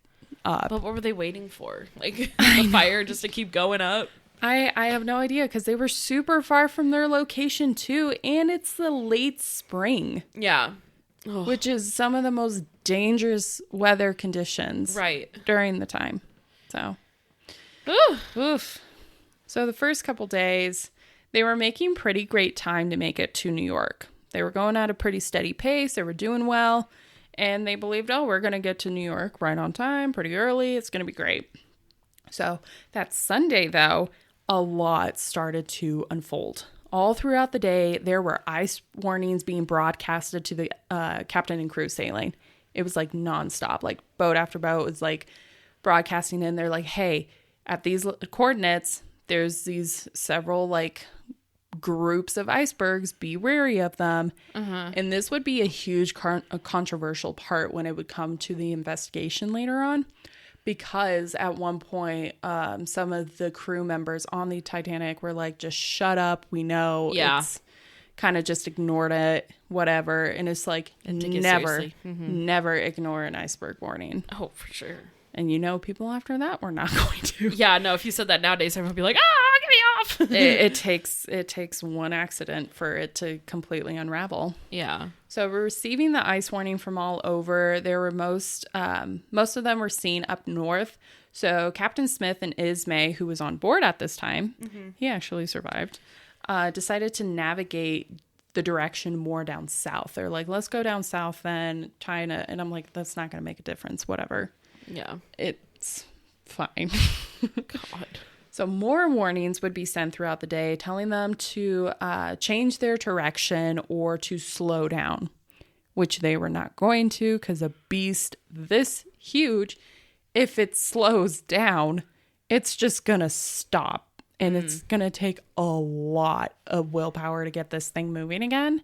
up. But what were they waiting for? Like the fire just to keep going up? I have no idea, because they were super far from their location too. And it's the late spring. Yeah. Which is some of the most dangerous weather conditions during the time. So, oof. So the first couple days, they were making pretty great time to make it to New York. They were going at a pretty steady pace. They were doing well. And they believed, we're going to get to New York right on time, pretty early. It's going to be great. So that Sunday, though, a lot started to unfold. All throughout the day, there were ice warnings being broadcasted to the captain and crew sailing. It was like nonstop. Like boat after boat was like broadcasting in. They're like, hey, at these coordinates, there's these several like groups of icebergs. Be wary of them. And this would be a huge a controversial part when it would come to the investigation later on. Because at one point, some of the crew members on the Titanic were like, just shut up. We know. Yeah. It's kind of just ignored it, whatever. And it's like, never ignore an iceberg warning. Oh, for sure. And people after that were not going to. Yeah, no, if you said that nowadays, everyone would be like, get me off. it takes one accident for it to completely unravel. Yeah. So we're receiving the ice warning from all over. There were most of them were seen up north. So Captain Smith and Ismay, who was on board at this time, he actually survived, decided to navigate the direction more down south. They're like, let's go down south then, China. And I'm like, that's not going to make a difference. Whatever. Yeah. It's fine. God. So more warnings would be sent throughout the day, telling them to change their direction or to slow down, which they were not going to, because a beast this huge, if it slows down, it's just going to stop. And it's going to take a lot of willpower to get this thing moving again.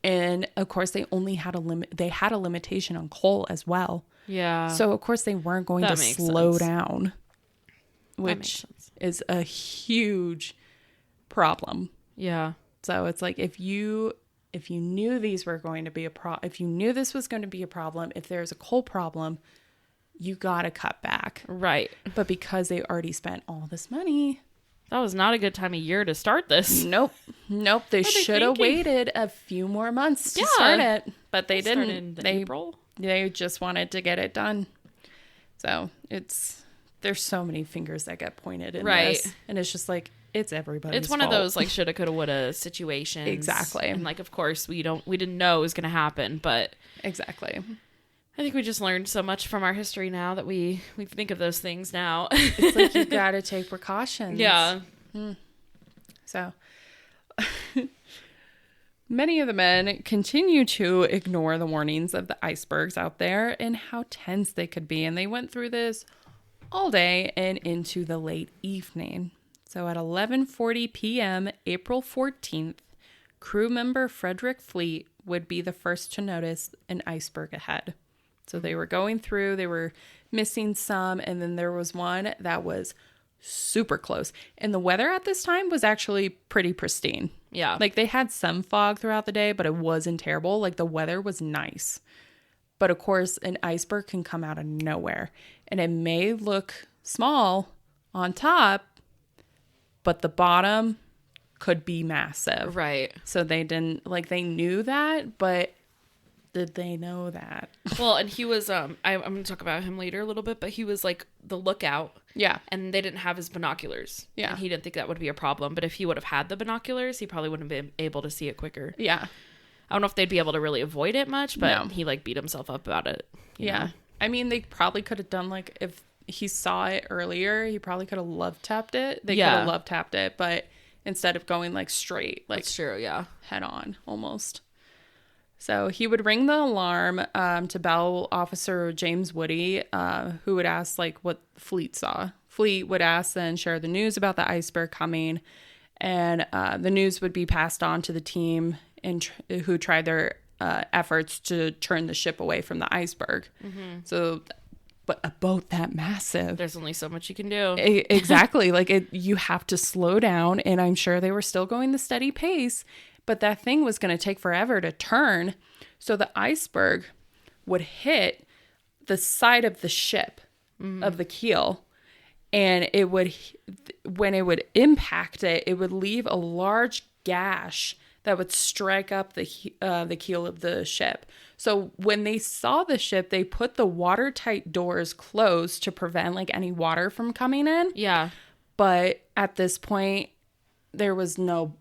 And of course, they only had they had a limitation on coal as well. Yeah. So of course they weren't going to slow down, which is a huge problem. Yeah. So it's like, if you knew these were going to be if you knew this was going to be a problem, if there's a coal problem, you got to cut back. Right. But because they already spent all this money, that was not a good time of year to start this. Nope. They should have waited a few more months to start it, but they didn't. They just wanted to get it done. So there's so many fingers that get pointed in this, and it's just like, it's everybody's It's one fault. of those like shoulda, coulda, woulda situations. Exactly. And like, of course, we didn't know it was going to happen, but exactly. I think we just learned so much from our history now that we think of those things now. It's like, you got to take precautions. Yeah. So many of the men continue to ignore the warnings of the icebergs out there and how tense they could be. And they went through this all day and into the late evening. So at 11:40 p.m., April 14th, crew member Frederick Fleet would be the first to notice an iceberg ahead. So they were going through, they were missing some, and then there was one that was super close. And the weather at this time was actually pretty pristine. Yeah. Like, they had some fog throughout the day, but it wasn't terrible. Like, the weather was nice. But of course, an iceberg can come out of nowhere. And it may look small on top, but the bottom could be massive. Right. So they knew that, but did they know that? Well, and he was, I'm going to talk about him later a little bit, but he was like the lookout. Yeah. And they didn't have his binoculars. Yeah. And he didn't think that would be a problem. But if he would have had the binoculars, he probably wouldn't have been able to see it quicker. Yeah. I don't know if they'd be able to really avoid it much, but he like beat himself up about it. You know? I mean, they probably could have done, like, if he saw it earlier, he probably could have love tapped it. They could have love tapped it, but instead of going like straight, like, that's true, yeah, head on almost. So he would ring the alarm to Bell Officer James Woody, who would ask like what Fleet saw. Fleet would ask and share the news about the iceberg coming, and the news would be passed on to the team who tried their efforts to turn the ship away from the iceberg. Mm-hmm. So, but a boat that massive, there's only so much you can do. Exactly. Like, you have to slow down, and I'm sure they were still going the steady pace, but that thing was going to take forever to turn. So the iceberg would hit the side of the ship, of the keel, and when it would impact it, it would leave a large gash that would strike up the keel of the ship. So when they saw the ship, they put the watertight doors closed to prevent like any water from coming in. Yeah. But at this point, there was no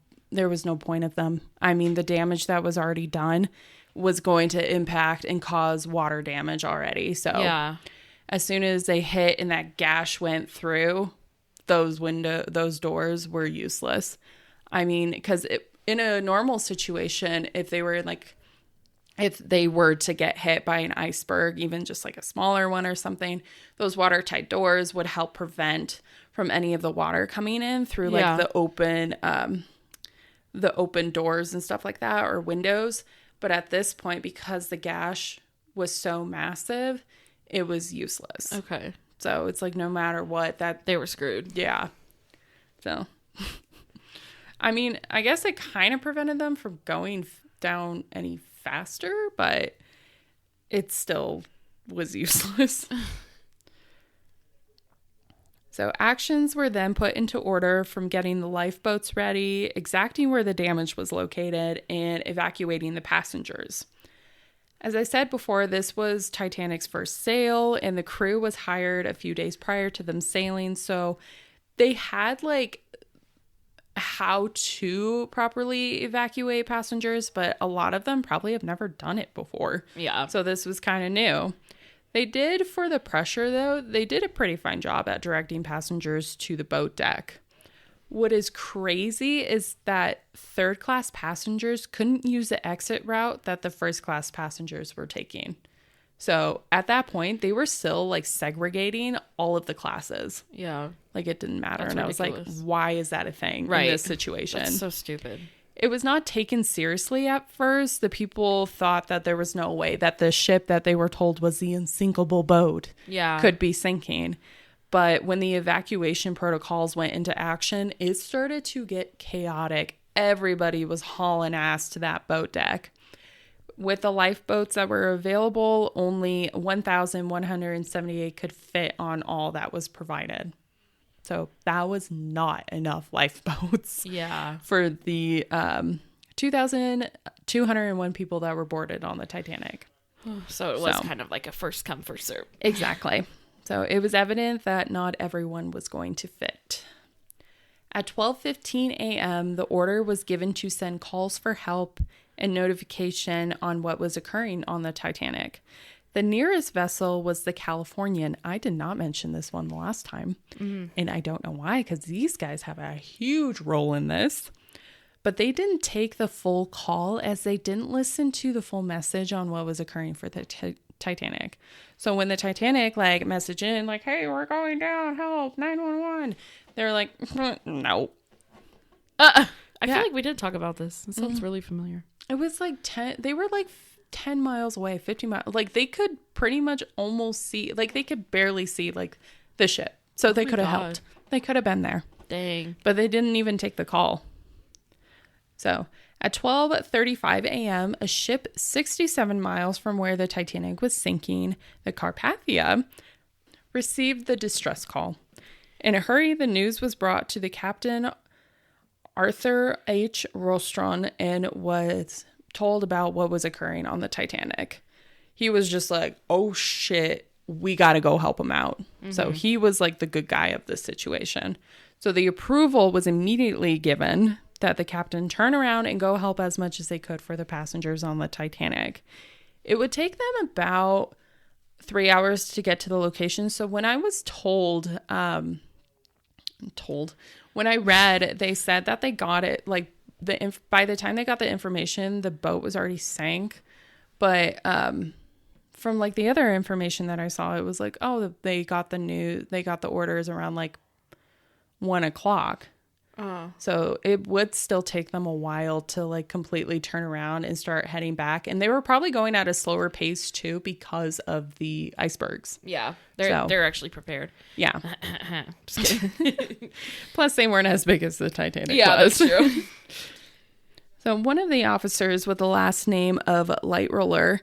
point of them. I mean, the damage that was already done was going to impact and cause water damage already. So yeah. As soon as they hit and that gash went through, those doors were useless. I mean, because in a normal situation, if they were to get hit by an iceberg, even just like a smaller one or something, those watertight doors would help prevent from any of the water coming in through like the open doors and stuff like that, or windows. But at this point, because the gash was so massive, it was useless. Okay. So it's like, no matter what, that they were screwed. Yeah. So I mean, I guess it kind of prevented them from going down any faster, but it still was useless. So actions were then put into order, from getting the lifeboats ready, exacting where the damage was located, and evacuating the passengers. As I said before, this was Titanic's first sail, and the crew was hired a few days prior to them sailing. So they had how to properly evacuate passengers, but a lot of them probably have never done it before. Yeah. So this was kind of new. They did, for the pressure though, they did a pretty fine job at directing passengers to the boat deck. What is crazy is that third class passengers couldn't use the exit route that the first class passengers were taking. So at that point, they were still like segregating all of the classes. Yeah. Like it didn't matter. That's and ridiculous. I was like, why is that a thing in this situation? That's so stupid. It was not taken seriously at first. The people thought that there was no way that the ship that they were told was the unsinkable boat could be sinking. But when the evacuation protocols went into action, it started to get chaotic. Everybody was hauling ass to that boat deck. With the lifeboats that were available, only 1,178 could fit on all that was provided. So that was not enough lifeboats for the 2,201 people that were boarded on the Titanic. So it was kind of like a first come, first serve. Exactly. So it was evident that not everyone was going to fit. At 12:15 a.m., the order was given to send calls for help and notification on what was occurring on the Titanic. The nearest vessel was the Californian. I did not mention this one the last time, and I don't know why, because these guys have a huge role in this. But they didn't take the full call as they didn't listen to the full message on what was occurring for the Titanic. So when the Titanic like message in like, hey, we're going down, help, 911, they're like, no. I feel like we did talk about this. It sounds really familiar. It was like 10, they were like 10 miles away, 50 miles. Like they could pretty much almost see, like they could barely see like the ship. So they could have helped. They could have been there. Dang. But they didn't even take the call. So at 12:35 a.m., a ship 67 miles from where the Titanic was sinking, the Carpathia, received the distress call. In a hurry, the news was brought to the captain, Arthur H. Rostron, and was told about what was occurring on the Titanic. He was just like, oh shit, we got to go help him out. So he was like the good guy of this situation. So the approval was immediately given that the captain turn around and go help as much as they could for the passengers on the Titanic. It would take them about 3 hours to get to the location. So when I was told, when I read, they said that they got it, like by the time they got the information, the boat was already sank. But from like the other information that I saw, it was like, oh, they got the orders around like 1 o'clock. So it would still take them a while to like completely turn around and start heading back. And they were probably going at a slower pace too because of the icebergs. Yeah, they're actually prepared. Yeah. Just kidding. Plus they weren't as big as the Titanic was. That's true. So one of the officers with the last name of Light Roller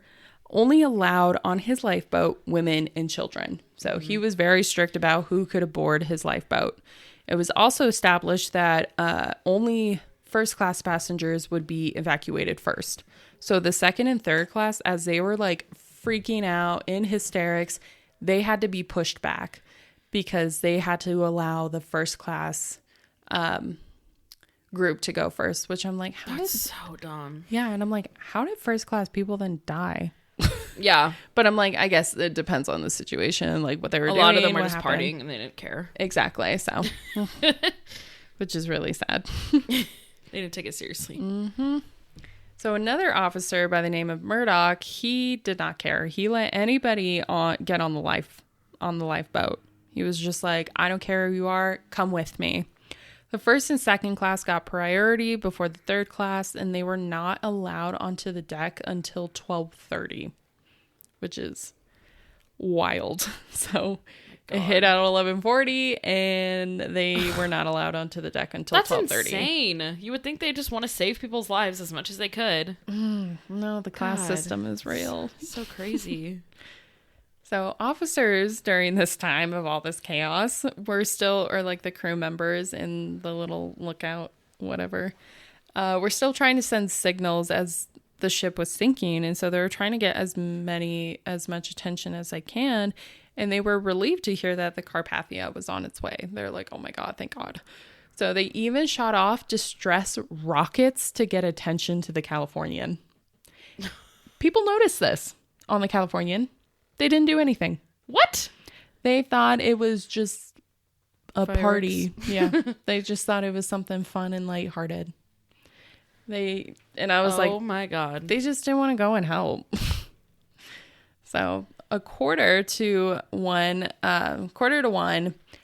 only allowed on his lifeboat women and children. So he was very strict about who could aboard his lifeboat. It was also established that only first class passengers would be evacuated first. So the second and third class, as they were like freaking out in hysterics, they had to be pushed back because they had to allow the first class group to go first, which I'm like, that's so dumb. Yeah. And I'm like, how did first class people then die? Yeah. But I'm like, I guess it depends on the situation, like what they were doing. A lot of them were just partying and they didn't care. Exactly. So, which is really sad. They didn't take it seriously. So another officer by the name of Murdoch, he did not care. He let anybody get on the lifeboat. He was just like, I don't care who you are, come with me. The first and second class got priority before the third class, and they were not allowed onto the deck until 12:30, which is wild. So it hit at 11:40, and they were not allowed onto the deck until 12:30. That's insane. You would think they just want to save people's lives as much as they could. No, the class system is real. So crazy. So officers during this time of all this chaos were still, or like the crew members in the little lookout, whatever, were still trying to send signals as the ship was sinking. And so they were trying to get as much attention as they can. And they were relieved to hear that the Carpathia was on its way. They're like, oh my God, thank God. So they even shot off distress rockets to get attention to the Californian. People noticed this on the Californian. They didn't do anything. What? They thought it was just a party. Yeah. They just thought it was something fun and lighthearted. And I was like, oh my God. They just didn't want to go and help. So a quarter to one,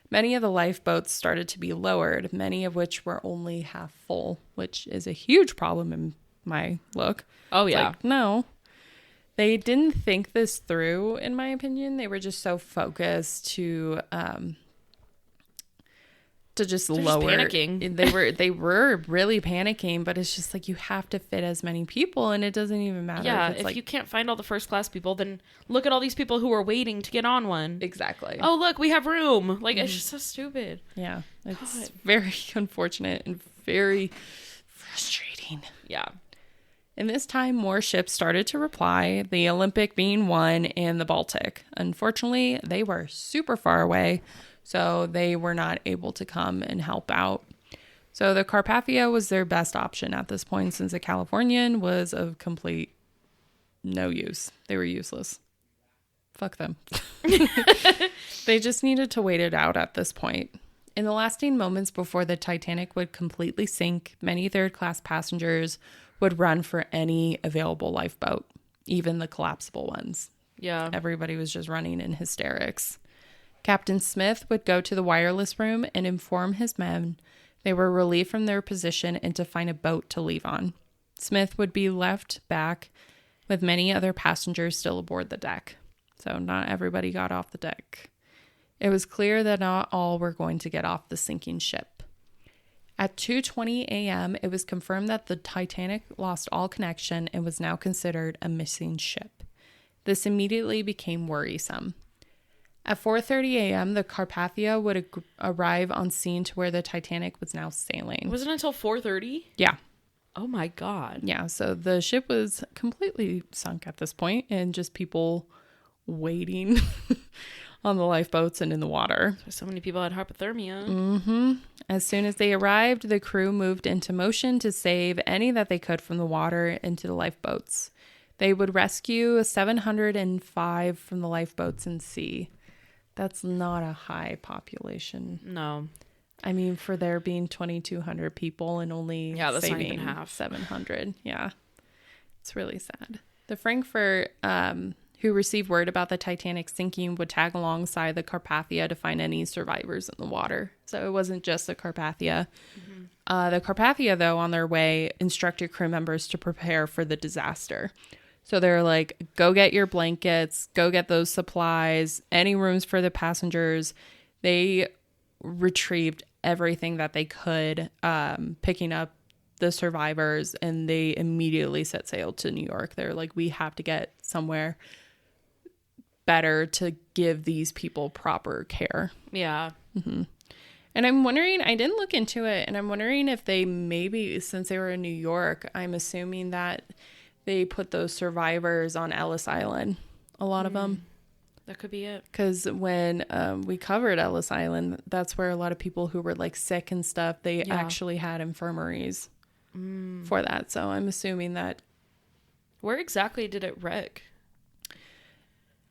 many of the lifeboats started to be lowered, many of which were only half full, which is a huge problem in my look. Oh, yeah. Like, no. They didn't think this through, in my opinion. They were just so focused to just lower. Just panicking. They were really panicking, but it's just like you have to fit as many people, and it doesn't even matter. Yeah, if you can't find all the first class people, then look at all these people who are waiting to get on one. Exactly. Oh, look, we have room. Like, it's just so stupid. Yeah, it's very unfortunate and very frustrating. Yeah. In this time, more ships started to reply, the Olympic being one and the Baltic. Unfortunately, they were super far away, so they were not able to come and help out. So the Carpathia was their best option at this point, since the Californian was of complete no use. They were useless. Fuck them. They just needed to wait it out at this point. In the lasting moments before the Titanic would completely sink, many third-class passengers would run for any available lifeboat, even the collapsible ones. Yeah. Everybody was just running in hysterics. Captain Smith would go to the wireless room and inform his men they were relieved from their position and to find a boat to leave on. Smith would be left back with many other passengers still aboard the deck. So not everybody got off the deck. It was clear that not all were going to get off the sinking ship. At 2:20 a.m., it was confirmed that the Titanic lost all connection and was now considered a missing ship. This immediately became worrisome. At 4:30 a.m., the Carpathia would arrive on scene to where the Titanic was now sailing. Was it until 4:30? Yeah. Oh my God. Yeah, so the ship was completely sunk at this point, and just people waiting on the lifeboats and in the water. So many people had hypothermia. Mm-hmm. As soon as they arrived, the crew moved into motion to save any that they could from the water into the lifeboats. They would rescue 705 from the lifeboats in sea. That's not a high population. No. I mean, for there being 2,200 people and only that's saving not even half. 700. Yeah. It's really sad. The Frankfurt, who received word about the Titanic sinking, would tag alongside the Carpathia to find any survivors in the water. So it wasn't just the Carpathia. Mm-hmm. The Carpathia, though, on their way, instructed crew members to prepare for the disaster. So they're like, go get your blankets, go get those supplies, any rooms for the passengers. They retrieved everything that they could, picking up the survivors, and they immediately set sail to New York. They're like, we have to get somewhere better to give these people proper care. Yeah. Mm-hmm. And I'm wondering, I didn't look into it, and I'm wondering if they maybe, since they were in New York, I'm assuming that they put those survivors on Ellis Island, a lot of them. That could be it. Because when we covered Ellis Island, that's where a lot of people who were like sick and stuff, they actually had infirmaries for that. So I'm assuming that. Where exactly did it wreck?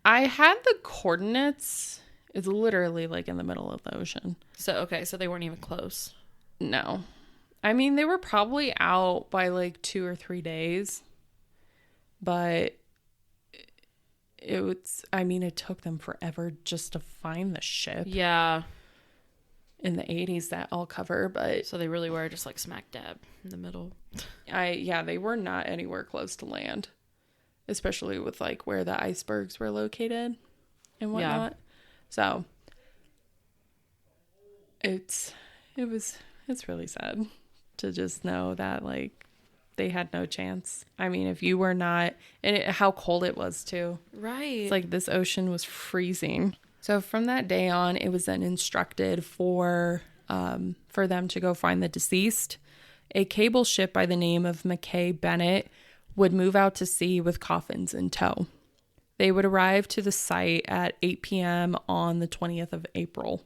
I had the coordinates. It's literally like in the middle of the ocean. So they weren't even close. No. I mean, they were probably out by like 2 or 3 days. But it took them forever just to find the ship. Yeah. In the 80s, that I'll cover, but. So they really were just like smack dab in the middle. They were not anywhere close to land. Especially with like where the icebergs were located and whatnot. Yeah. So it's really sad to just know that like they had no chance. I mean, if you were not, and how cold it was too. Right. It's like this ocean was freezing. So from that day on, it was then instructed for them to go find the deceased. A cable ship by the name of Mackay Bennett would move out to sea with coffins in tow. They would arrive to the site at 8 p.m. on the 20th of April.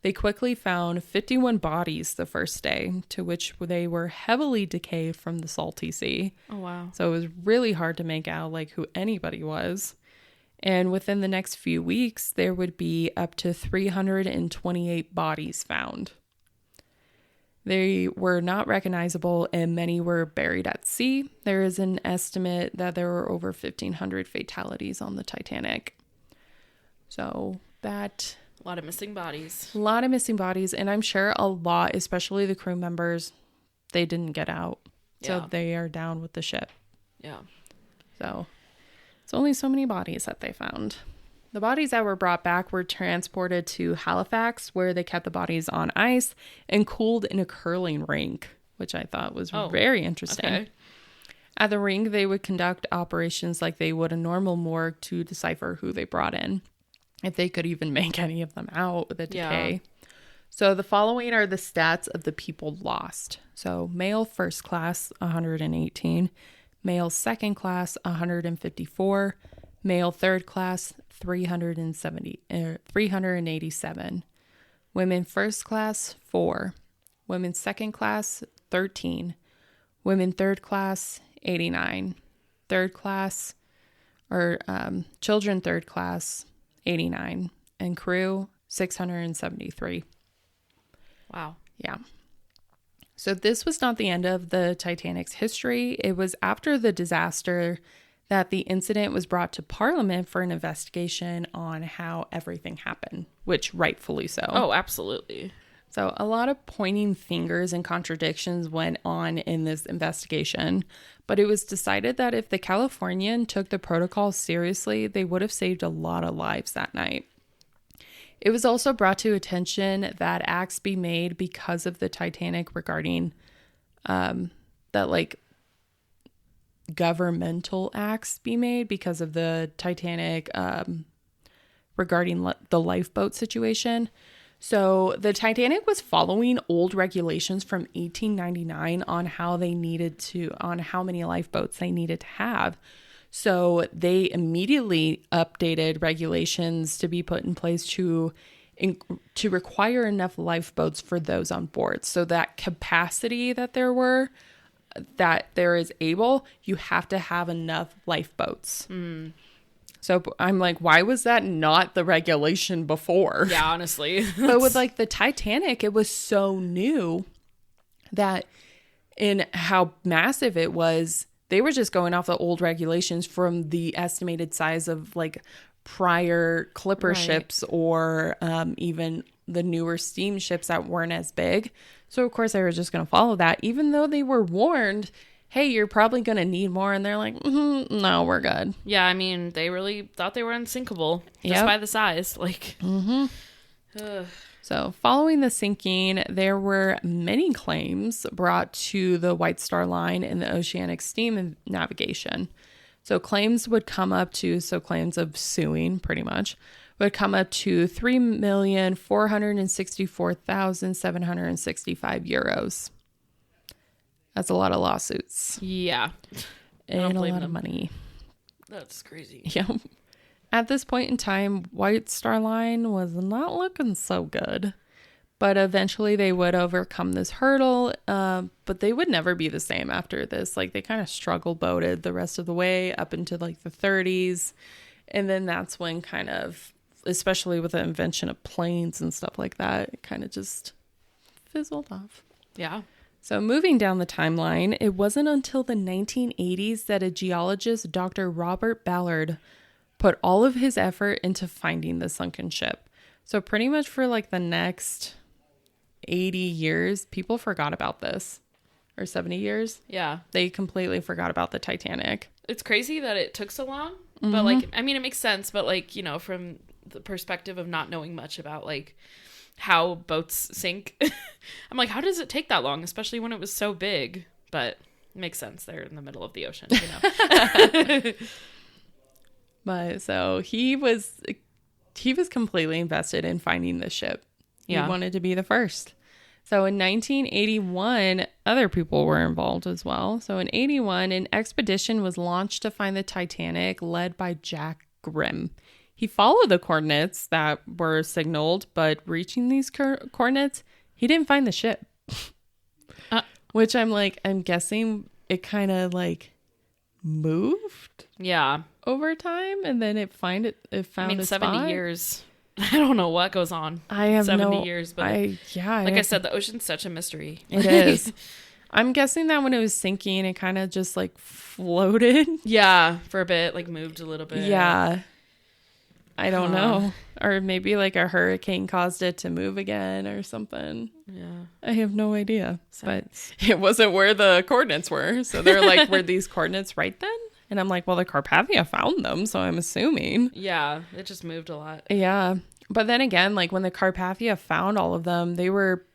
They quickly found 51 bodies the first day, to which they were heavily decayed from the salty sea. Oh, wow. So it was really hard to make out like who anybody was. And within the next few weeks, there would be up to 328 bodies found. They were not recognizable and many were buried at sea. There is an estimate that there were over 1,500 fatalities on the Titanic. So that... A lot of missing bodies. A lot of missing bodies. And I'm sure a lot, especially the crew members, they didn't get out. So they are down with the ship. Yeah. So it's only so many bodies that they found. The bodies that were brought back were transported to Halifax, where they kept the bodies on ice and cooled in a curling rink, which I thought was very interesting. Okay. At the rink, they would conduct operations like they would a normal morgue to decipher who they brought in, if they could even make any of them out with the decay. Yeah. So the following are the stats of the people lost. So male first class, 118. Male second class, 154. Male third class, 387. Women first class, 4. Women second class, 13. Women third class, 89. Third class, children third class, 89. And crew, 673. Wow. Yeah. So this was not the end of the Titanic's history. It was after the disaster that the incident was brought to Parliament for an investigation on how everything happened, which rightfully so. Oh, absolutely. So a lot of pointing fingers and contradictions went on in this investigation, but it was decided that if the Californian took the protocol seriously, they would have saved a lot of lives that night. It was also brought to attention that acts be made because of the Titanic regarding governmental acts be made because of the Titanic regarding the lifeboat situation. So the Titanic was following old regulations from 1899 on how many lifeboats they needed to have. So they immediately updated regulations to be put in place to require enough lifeboats for those on board. So that capacity that there is able, you have to have enough lifeboats. Mm. So I'm like, why was that not the regulation before? Yeah, honestly. But with like the Titanic, it was so new that in how massive it was, they were just going off the old regulations from the estimated size of like prior clipper ships or even the newer steamships that weren't as big. So of course they were just going to follow that, even though they were warned, hey, you're probably going to need more. And they're like, no, we're good. Yeah, I mean, they really thought they were unsinkable just by the size. Like, So following the sinking, there were many claims brought to the White Star Line in the Oceanic Steam Navigation. So claims of suing pretty much would come up to 3,464,765 euros. That's a lot of lawsuits. Yeah. And a lot of money. That's crazy. Yeah. At this point in time, White Star Line was not looking so good. But eventually they would overcome this hurdle. But they would never be the same after this. Like they kind of struggle boated the rest of the way up into like the 30s. And then that's when kind of, especially with the invention of planes and stuff like that, it kind of just fizzled off. Yeah. So moving down the timeline, it wasn't until the 1980s that a geologist, Dr. Robert Ballard, put all of his effort into finding the sunken ship. So pretty much for like the next 80 years, people forgot about this. Or 70 years. Yeah. They completely forgot about the Titanic. It's crazy that it took so long. Mm-hmm. But like, I mean, it makes sense. But like, you know, from the perspective of not knowing much about like how boats sink, I'm like, how does it take that long? Especially when it was so big. But it makes sense. They're in the middle of the ocean, you know. But so he was completely invested in finding the ship. He wanted to be the first. So in 1981, other people were involved as well. So in 81, an expedition was launched to find the Titanic led by Jack Grimm. He followed the coordinates that were signaled, but reaching these coordinates, he didn't find the ship. Which I'm guessing it kind of like moved. Yeah. Over time, and then it found a 70 spot. years. I don't know what goes on. I have 70 years, but I said, the ocean's such a mystery. It is. I'm guessing that when it was sinking, it kind of just like floated. Yeah, for a bit, like moved a little bit. Yeah. I don't know. Or maybe like a hurricane caused it to move again or something. Yeah. I have no idea. But it wasn't where the coordinates were. So they're like, were these coordinates right then? And I'm like, well, the Carpathia found them, so I'm assuming. Yeah, it just moved a lot. Yeah. But then again, like when the Carpathia found all of them, they were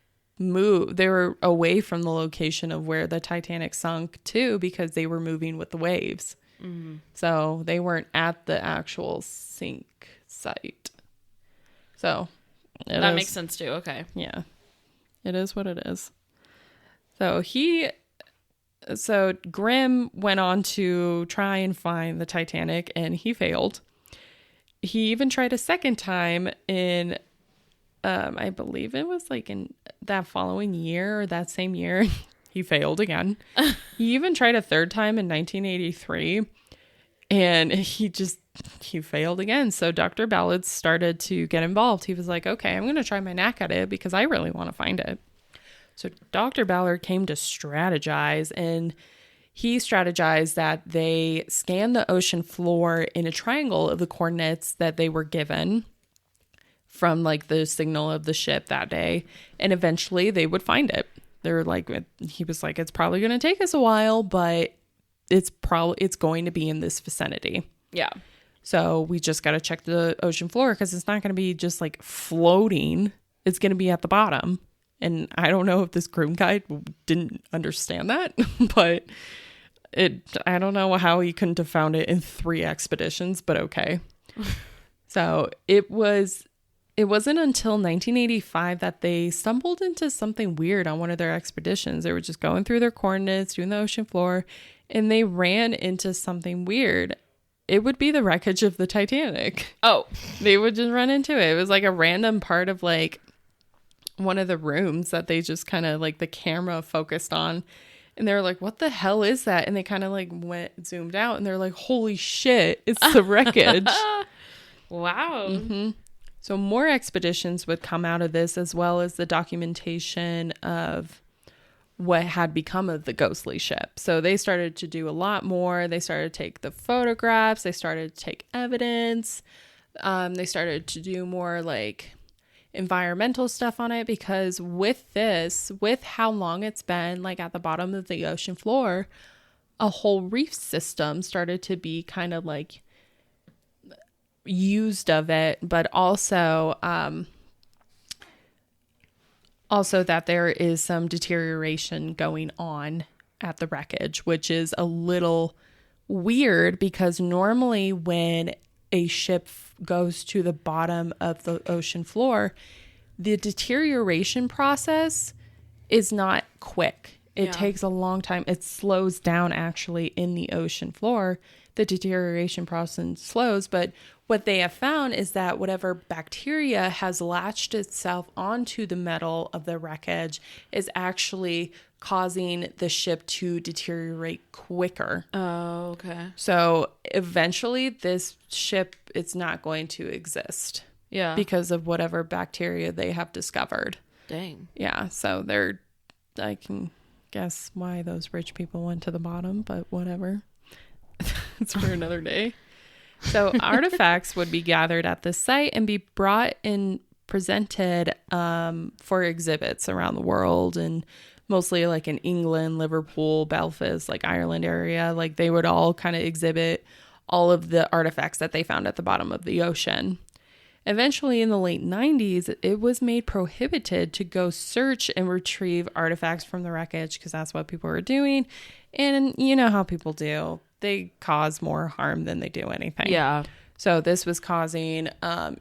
away from the location of where the Titanic sunk too, because they were moving with the waves. Mm-hmm. So they weren't at the actual sink site. So that makes sense too. Okay. Yeah. It is what it is. So Grimm went on to try and find the Titanic, and he failed. He even tried a second time in, I believe it was like in that following year or that same year. He failed again. He even tried a third time in 1983, and he failed again. So Dr. Ballard started to get involved. He was like, okay, I'm going to try my knack at it because I really want to find it. So Dr. Ballard came to strategize, and he strategized that they scanned the ocean floor in a triangle of the coordinates that they were given from like the signal of the ship that day, and eventually they would find it. They're like, he was like, it's probably going to take us a while, but it's going to be in this vicinity. Yeah. So we just got to check the ocean floor because it's not going to be just like floating. It's going to be at the bottom. And I don't know if this groom guide didn't understand that, but I don't know how he couldn't have found it in 3 expeditions, but okay. So it wasn't until 1985 that they stumbled into something weird on one of their expeditions. They were just going through their coordinates, doing the ocean floor, and they ran into something weird. It would be the wreckage of the Titanic. Oh. They would just run into it. It was like a random part of like one of the rooms that they just kind of like the camera focused on, and they're like, what the hell is that? And they kind of like zoomed out, and they're like, holy shit, it's the wreckage. Wow. Mm-hmm. So more expeditions would come out of this, as well as the documentation of what had become of the ghostly ship. So they started to do a lot more. They started to take the photographs. They started to take evidence. They started to do more like environmental stuff on it, because with how long it's been like at the bottom of the ocean floor, a whole reef system started to be kind of like used of it, but also that there is some deterioration going on at the wreckage, which is a little weird because normally when a ship goes to the bottom of the ocean floor, the deterioration process is not quick. It takes a long time. It slows down actually in the ocean floor. The deterioration process slows, but what they have found is that whatever bacteria has latched itself onto the metal of the wreckage is actually causing the ship to deteriorate quicker. Oh, okay. So eventually this ship is not going to exist. Yeah. Because of whatever bacteria they have discovered. Dang. Yeah. So I can guess why those rich people went to the bottom, but whatever. It's for another day. So artifacts would be gathered at this site and be brought and presented for exhibits around the world, and mostly like in England, Liverpool, Belfast, like Ireland area. Like they would all kind of exhibit all of the artifacts that they found at the bottom of the ocean. Eventually, in the late 90s, it was made prohibited to go search and retrieve artifacts from the wreckage because that's what people were doing. And you know how people do. They cause more harm than they do anything. Yeah. So this was causing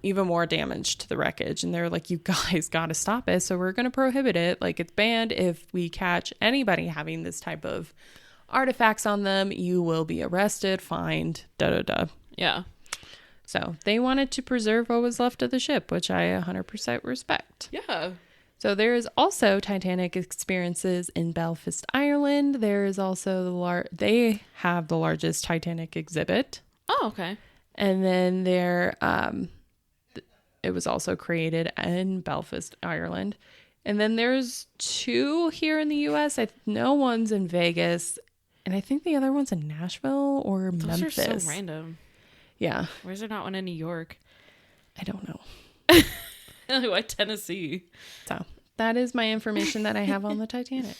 even more damage to the wreckage. And they're like, you guys got to stop it. So we're going to prohibit it. Like, it's banned. If we catch anybody having this type of artifacts on them, you will be arrested, fined, da-da-da. Yeah. So they wanted to preserve what was left of the ship, which I 100% respect. Yeah. So there is also Titanic experiences in Belfast, Ireland. There is also they have the largest Titanic exhibit. Oh, okay. And then it was also created in Belfast, Ireland. And then there's 2 here in the U.S. No one's in Vegas. And I think the other one's in Nashville or Memphis. Those are so random. Yeah. Where's there not one in New York? I don't know. Why Tennessee? So that is my information that I have on the Titanic.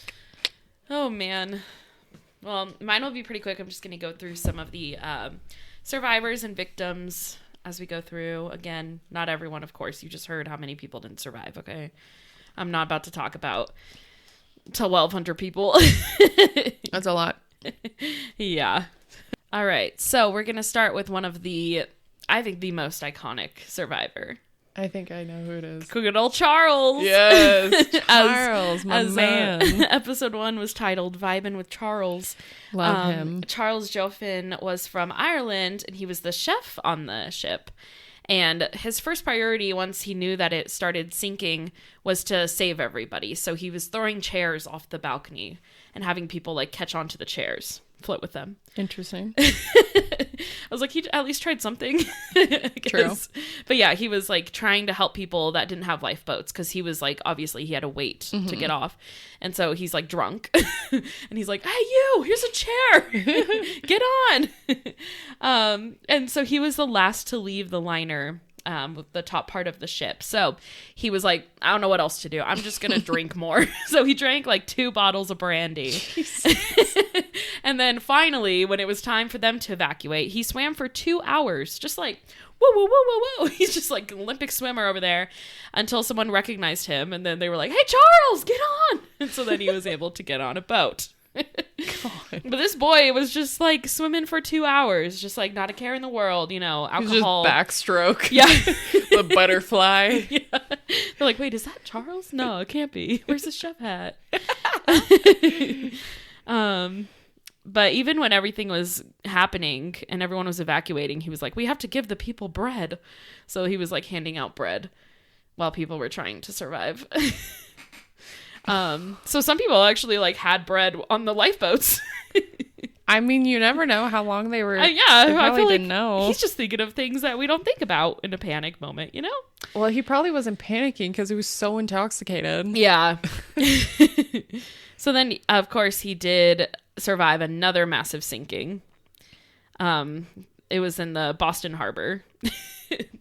Oh, man. Well, mine will be pretty quick. I'm just going to go through some of the survivors and victims as we go through. Again, not everyone, of course. You just heard how many people didn't survive, okay? I'm not about to talk about 1,200 people. That's a lot. Yeah. All right. So we're going to start with one of I think the most iconic survivor. I think I know who it is. Good old Charles. Yes. Charles, my man. Episode 1 was titled Vibin' with Charles. Love him. Charles Joffin was from Ireland, and he was the chef on the ship. And his first priority, once he knew that it started sinking, was to save everybody. So he was throwing chairs off the balcony and having people like catch onto the chairs, float with them. Interesting. I was like, he at least tried something. True. But yeah, he was like trying to help people that didn't have lifeboats because he was like, obviously he had to wait to get off. And so he's like drunk and he's like, hey, you, here's a chair. Get on. And so he was the last to leave the liner, with the top part of the ship. So he was like, I don't know what else to do. I'm just going to drink more. So he drank like 2 bottles of brandy. And then finally, when it was time for them to evacuate, he swam for 2 hours, just like, whoa, whoa, whoa, whoa, whoa. He's just like an Olympic swimmer over there until someone recognized him. And then they were like, hey, Charles, get on. And so then he was able to get on a boat. But this boy was just like swimming for 2 hours, just like not a care in the world, alcohol. Just backstroke. Yeah. The butterfly. Yeah. They're like, wait, is that Charles? No, it can't be. Where's the chef hat? But even when everything was happening and everyone was evacuating, he was like, we have to give the people bread. So he was like handing out bread while people were trying to survive. So some people actually like had bread on the lifeboats. I mean, you never know how long they were. Yeah, I feel like know. He's just thinking of things that we don't think about in a panic moment, Well, he probably wasn't panicking because he was so intoxicated. Yeah. So then, of course, he did survive another massive sinking. It was in the Boston Harbor.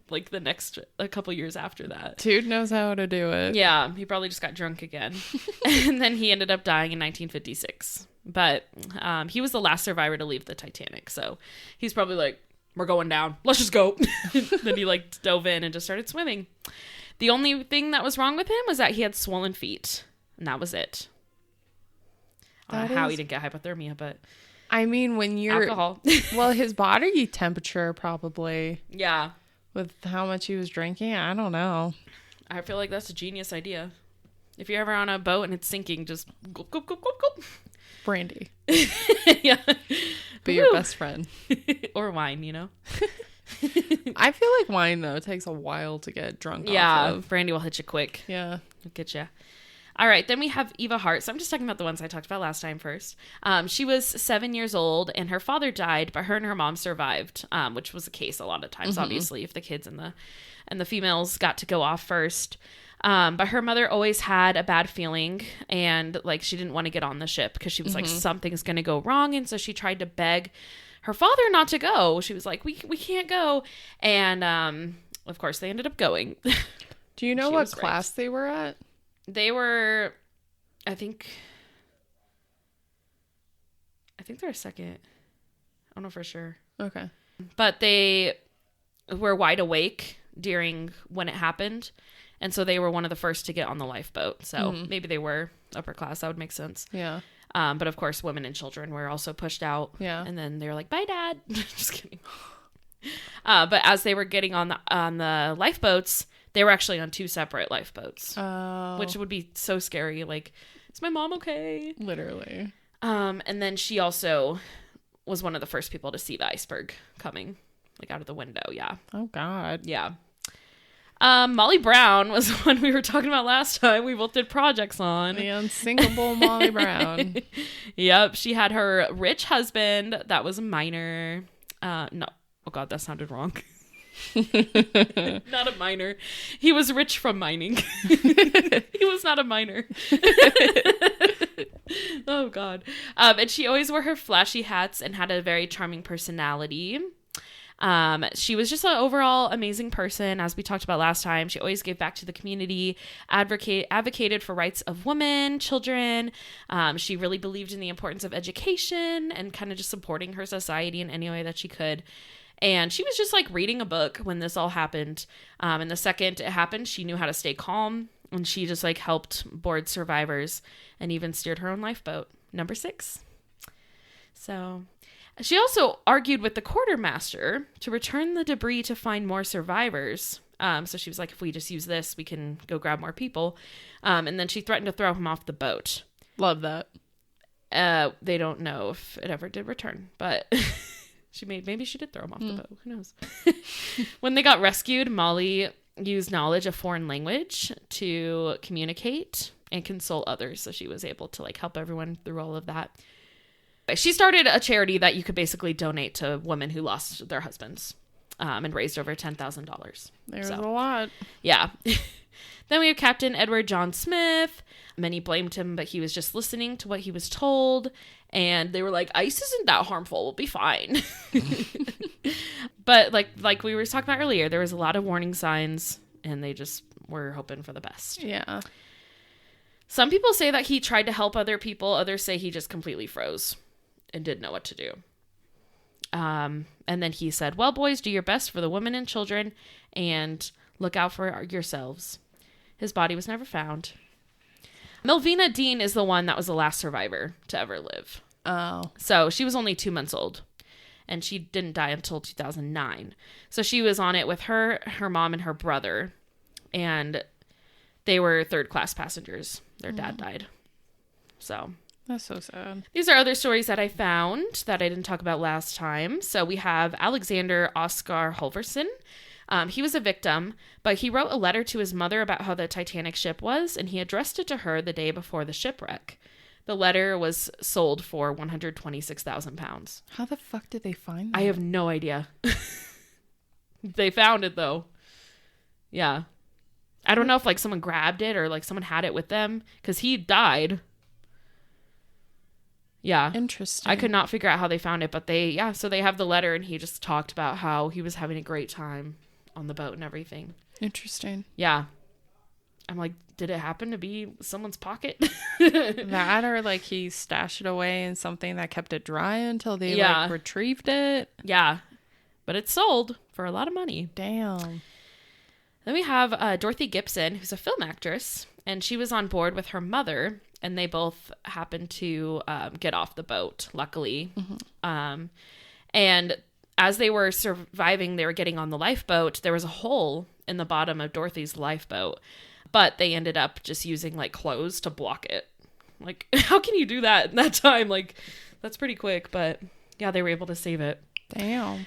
Like a couple years after that. Dude knows how to do it. Yeah, he probably just got drunk again. And then he ended up dying in 1956. But he was the last survivor to leave the Titanic. So he's probably like, we're going down. Let's just go. Then he like dove in and just started swimming. The only thing that was wrong with him was that he had swollen feet. And that was it. I don't know how he didn't get hypothermia, but... I mean, when you're... Alcohol. Well, his body temperature probably... Yeah. With how much he was drinking, I don't know. I feel like that's a genius idea. If you're ever on a boat and it's sinking, just gulp, gulp, gulp, gulp, gulp. Brandy. Yeah. Be your best friend. Or wine, I feel like wine, though, it takes a while to get drunk off of. Brandy will hit you quick. Yeah. It'll get you. All right, then we have Eva Hart. So I'm just talking about the ones I talked about last time first. She was 7 years old, and her father died, but her and her mom survived, which was the case a lot of times, obviously, if the kids and the females got to go off first. But her mother always had a bad feeling, and like she didn't want to get on the ship because she was like, something's going to go wrong, and so she tried to beg her father not to go. She was like, we can't go, and of course they ended up going. Do you know what class they were at? They were, I think they're a second. I don't know for sure. Okay. But they were wide awake during when it happened. And so they were one of the first to get on the lifeboat. So maybe they were upper class. That would make sense. Yeah. But of course, women and children were also pushed out. Yeah. And then they were like, bye, Dad. Just kidding. But as they were getting on the lifeboats, they were actually on 2 separate lifeboats, which would be so scary. Like, is my mom okay? Literally. And then she also was one of the first people to see the iceberg coming. like out of the window. Yeah. Oh, God. Yeah. Molly Brown was one we were talking about last time. We both did projects on. The unsinkable Molly Brown. Yep. She had her rich husband that was a miner. No. Oh, God, that sounded wrong. Not a miner. He was rich from mining. He was not a miner. Oh, God. And she always wore her flashy hats and had a very charming personality. She was just an overall amazing person, as we talked about last time. She always gave back to the community, advocated for rights of women, children. She really believed in the importance of education and kind of just supporting her society in any way that she could. And she was just like reading a book when this all happened. And the second it happened, she knew how to stay calm, and she just like helped board survivors and even steered her own lifeboat. Number 6. So she also argued with the quartermaster to return the debris to find more survivors. So she was like, if we just use this, we can go grab more people. And then she threatened to throw him off the boat. Love that. They don't know if it ever did return, but maybe she did throw him off the boat. Who knows? When they got rescued, Molly used knowledge of foreign language to communicate and console others. So she was able to like help everyone through all of that. She started a charity that you could basically donate to women who lost their husbands, and raised over $10,000. There's a lot. Yeah. Then we have Captain Edward John Smith. Many blamed him, but he was just listening to what he was told. And they were like, ice isn't that harmful. We'll be fine. But like we were talking about earlier, there was a lot of warning signs, and they just were hoping for the best. Yeah. Some people say that he tried to help other people. Others say he just completely froze and didn't know what to do. And then he said, well, boys, do your best for the women and children and look out for yourselves. His body was never found. Melvina Dean is the one that was the last survivor to ever live. Oh. So she was only 2 months old, and she didn't die until 2009. So she was on it with her mom, and her brother, and they were third-class passengers. Their dad died. So that's so sad. These are other stories that I found that I didn't talk about last time. So we have Alexander Oscar Halverson. He was a victim, but he wrote a letter to his mother about how the Titanic ship was, and he addressed it to her the day before the shipwreck. The letter was sold for £126,000. How the fuck did they find that? I have no idea. They found it, though. Yeah. I don't know if, like, someone grabbed it or, like, someone had it with them, because he died. Yeah. Interesting. I could not figure out how they found it, but so they have the letter, and he just talked about how he was having a great time on the boat and everything. Interesting. Yeah. I'm like, did it happen to be someone's pocket? That, or like he stashed it away in something that kept it dry until they like retrieved it. Yeah. But it sold for a lot of money. Damn. Then we have Dorothy Gibson, who's a film actress, and she was on board with her mother, and they both happened to get off the boat, luckily. Mm-hmm. And as they were surviving, they were getting on the lifeboat. There was a hole in the bottom of Dorothy's lifeboat, but they ended up just using like clothes to block it. Like, how can you do that in that time? Like, that's pretty quick, but yeah, they were able to save it. Damn.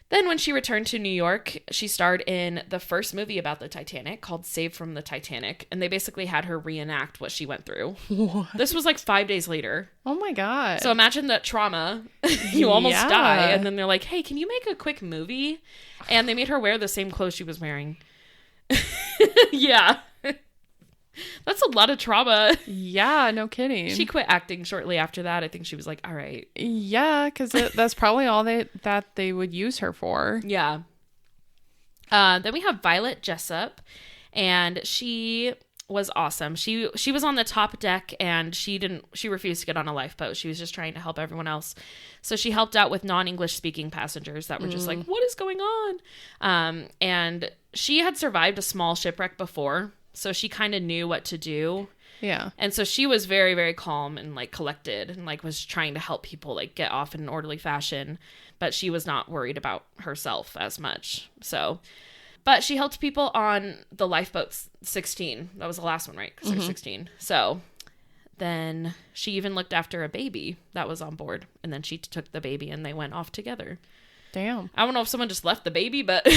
Then when she returned to New York, she starred in the first movie about the Titanic called Saved from the Titanic. And they basically had her reenact what she went through. What? This was like 5 days later. Oh my God. So imagine that trauma. You almost die. And then they're like, hey, can you make a quick movie? And they made her wear the same clothes she was wearing. Yeah. That's a lot of trauma. Yeah, no kidding. She quit acting shortly after that. I think she was like, all right. Yeah, because that's probably all that they would use her for. Yeah. Then we have Violet Jessup, and she was awesome. She was on the top deck, and she refused to get on a lifeboat. She was just trying to help everyone else. So she helped out with non-English speaking passengers that were just like, what is going on? And she had survived a small shipwreck before, so she kind of knew what to do. Yeah. And so she was very, very calm and like collected and like was trying to help people like get off in an orderly fashion, but she was not worried about herself as much. So, but she helped people on the lifeboat 16. That was the last one, right? Because there's 16. So then she even looked after a baby that was on board, and then she took the baby and they went off together. Damn. I don't know if someone just left the baby, but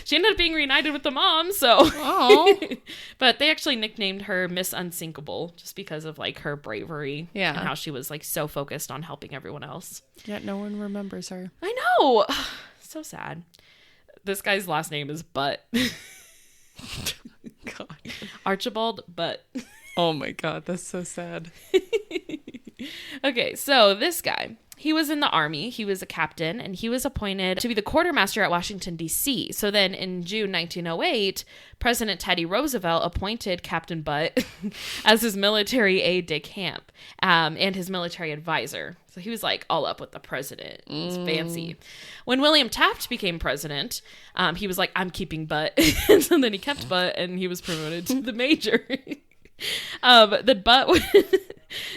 she ended up being reunited with the mom, so. Oh. But they actually nicknamed her Miss Unsinkable just because of, like, her bravery. Yeah. And how she was, like, so focused on helping everyone else. Yet no one remembers her. I know. So sad. This guy's last name is Butt. God. Archibald Butt. Oh my God, that's so sad. Okay, so this guy, he was in the Army. He was a captain, and he was appointed to be the quartermaster at Washington, D.C. So then in June 1908, President Teddy Roosevelt appointed Captain Butt as his military aide-de-camp and his military advisor. So he was like all up with the president. It's fancy. When William Taft became president, he was like, I'm keeping Butt. And so then he kept Butt, and he was promoted to the major.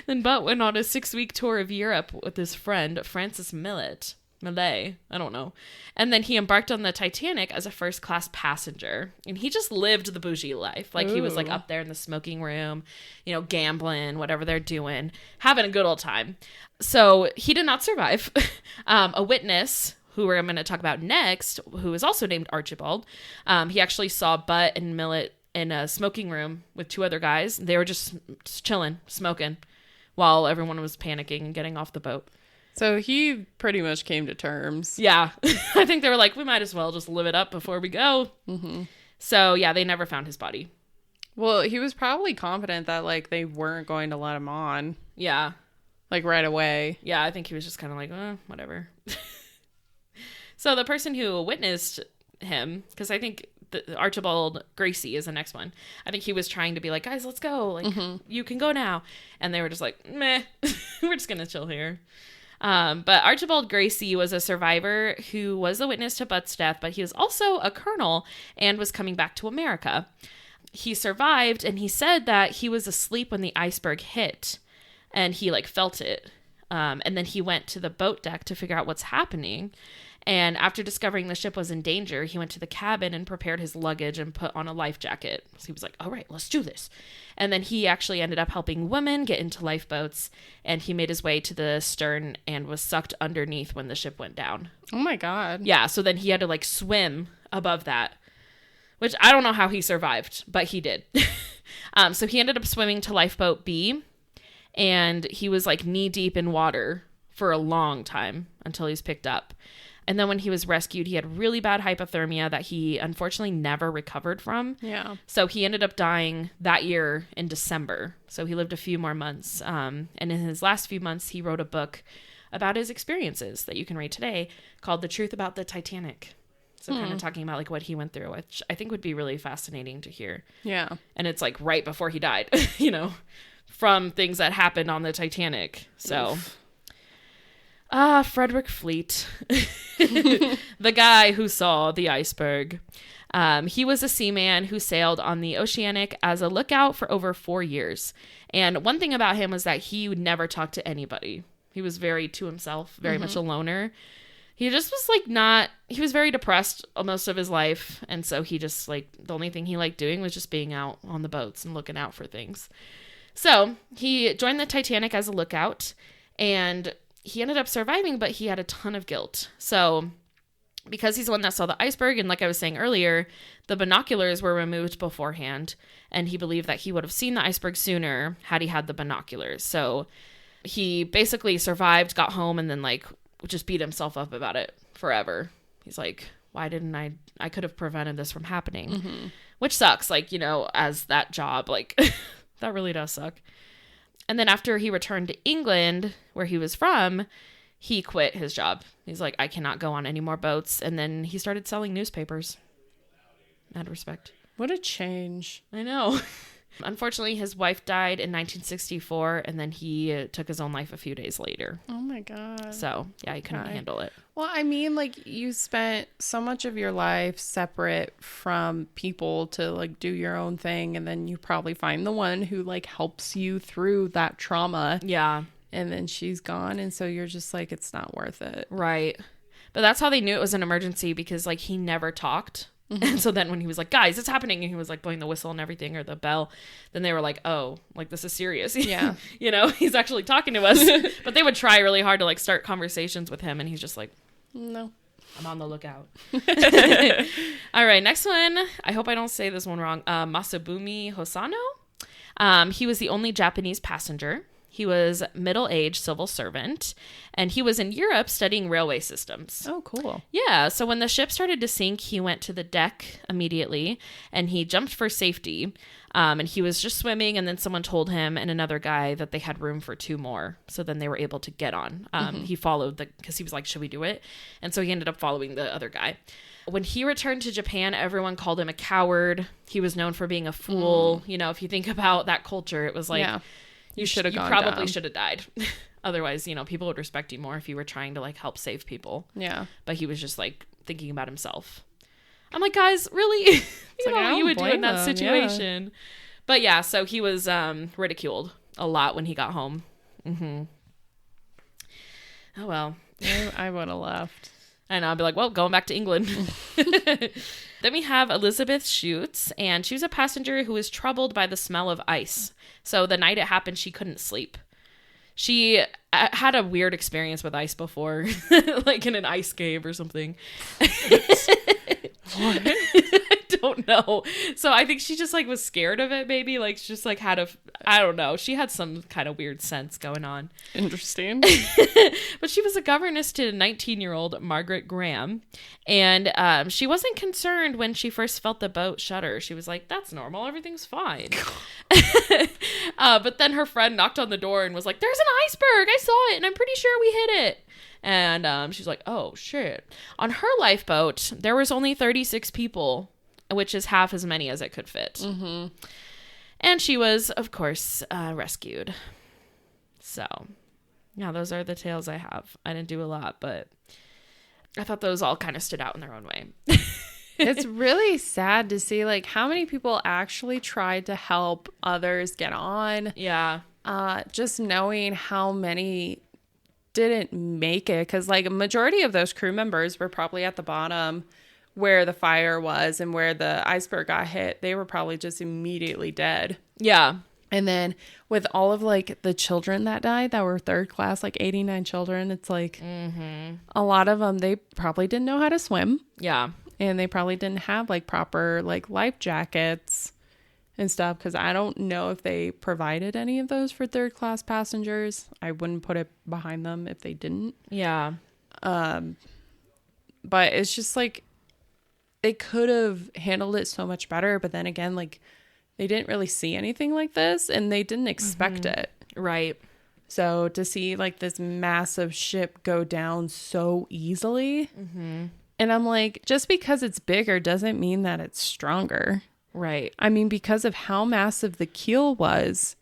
Then Butt went on a 6-week tour of Europe with his friend Francis Millett. I don't know. And then he embarked on the Titanic as a first-class passenger. And he just lived the bougie life. Like, he was, like, up there in the smoking room, you know, gambling, whatever they're doing, having a good old time. So he did not survive. A witness, who we're going to talk about next, who is also named Archibald, he actually saw Butt and Millett in a smoking room with 2 other guys. They were just chilling, smoking, while everyone was panicking and getting off the boat. So he pretty much came to terms. Yeah. I think they were like, we might as well just live it up before we go. Mm-hmm. So, yeah, they never found his body. Well, he was probably confident that, like, they weren't going to let him on. Yeah. Like, right away. Yeah, I think he was just kind of like, whatever. So the person who witnessed him, because I think Archibald Gracie is the next one. I think he was trying to be like, guys, let's go. Like, you can go now. And they were just like, meh, we're just going to chill here. But Archibald Gracie was a survivor who was a witness to Butt's death, but he was also a colonel and was coming back to America. He survived, and he said that he was asleep when the iceberg hit, and he, like, felt it. And then he went to the boat deck to figure out what's happening. And after discovering the ship was in danger, he went to the cabin and prepared his luggage and put on a life jacket. So he was like, all right, let's do this. And then he actually ended up helping women get into lifeboats, and he made his way to the stern and was sucked underneath when the ship went down. Oh my God. Yeah, so then he had to, like, swim above that, which I don't know how he survived, but he did. So he ended up swimming to lifeboat B, and he was, like, knee deep in water for a long time until he was picked up. And then when he was rescued, he had really bad hypothermia that he unfortunately never recovered from. Yeah. So he ended up dying that year in December. So he lived a few more months. And in his last few months, he wrote a book about his experiences that you can read today called The Truth About the Titanic. So kind of talking about, like, what he went through, which I think would be really fascinating to hear. Yeah. And it's, like, right before he died, you know, from things that happened on the Titanic. So... Oof. Frederick Fleet, the guy who saw the iceberg. He was a seaman who sailed on the Oceanic as a lookout for over 4 years. And one thing about him was that he would never talk to anybody. He was very to himself, very much a loner. He just was he was very depressed most of his life. And so he just, like, the only thing he liked doing was just being out on the boats and looking out for things. So he joined the Titanic as a lookout, and he ended up surviving, but he had a ton of guilt. So because he's the one that saw the iceberg, and like I was saying earlier, the binoculars were removed beforehand, and he believed that he would have seen the iceberg sooner had he had the binoculars. So he basically survived, got home, and then, like, just beat himself up about it forever. He's like, why didn't I could have prevented this from happening, which sucks. Like, you know, as that job, like, that really does suck. And then after he returned to England, where he was from, he quit his job. He's like, I cannot go on any more boats. And then he started selling newspapers. Out of respect. What a change. I know. Unfortunately, his wife died in 1964, and then he took his own life a few days later. Oh my God. So, yeah, he couldn't handle it. Well, I mean, like, you spent so much of your life separate from people to, like, do your own thing, and then you probably find the one who, like, helps you through that trauma. Yeah. And then she's gone, and so you're just like, it's not worth it. Right. But that's how they knew it was an emergency, because, like, he never talked. And so then when he was like, guys, it's happening, and he was like blowing the whistle and everything, or the bell, then they were like, oh, like, this is serious. Yeah. You know, he's actually talking to us. But they would try really hard to, like, start conversations with him, and he's just like, no. I'm on the lookout. All right, next one. I hope I don't say this one wrong. Masabumi Hosano. He was the only Japanese passenger. He was middle-aged civil servant, and he was in Europe studying railway systems. Oh, cool. Yeah, so when the ship started to sink, he went to the deck immediately, and he jumped for safety. And he was just swimming, and then someone told him and another guy that they had room for 2 more. So then they were able to get on. He followed because he was like, should we do it? And so he ended up following the other guy. When he returned to Japan, everyone called him a coward. He was known for being a fool. You know, if you think about that culture, it was like... Yeah. You probably should have died. Otherwise, you know, people would respect you more if you were trying to like help save people. Yeah. But he was just like thinking about himself. I'm like, guys, really? You know what you would do in that situation. Yeah. But yeah, so he was ridiculed a lot when he got home. Mm-hmm. Oh, well. I would have left. And I'll be like, well, going back to England. Then we have Elizabeth Schutz, and she was a passenger who was troubled by the smell of ice. So the night it happened, she couldn't sleep. She had a weird experience with ice before, like in an ice cave or something. What? I don't know. So I think she just like was scared of it, maybe. Like she just like had I don't know. She had some kind of weird sense going on. Interesting. But she was a governess to 19-year-old Margaret Graham. And she wasn't concerned when she first felt the boat shudder. She was like, that's normal. Everything's fine. But then her friend knocked on the door and was like, there's an iceberg. I saw it and I'm pretty sure we hit it. And she's like, oh, shit. On her lifeboat, there was only 36 people, which is half as many as it could fit. Mm-hmm. And she was, of course, rescued. So, yeah, those are the tales I have. I didn't do a lot, but I thought those all kind of stood out in their own way. It's really sad to see, like, how many people actually tried to help others get on. Yeah. Just knowing how many didn't make it, because like a majority of those crew members were probably at the bottom where the fire was and where the iceberg got hit. They were probably just immediately dead. Yeah. And then with all of like the children that died that were third class, like 89 children, it's like a lot of them, they probably didn't know how to swim. Yeah. And they probably didn't have like proper like life jackets and stuff, because I don't know if they provided any of those for third class passengers. I wouldn't put it behind them if they didn't. Yeah. But it's just like they could have handled it so much better, but then again, like they didn't really see anything like this and they didn't expect it. Right. So to see like this massive ship go down so easily, and I'm like, just because it's bigger doesn't mean that it's stronger. Right. I mean, because of how massive the keel was,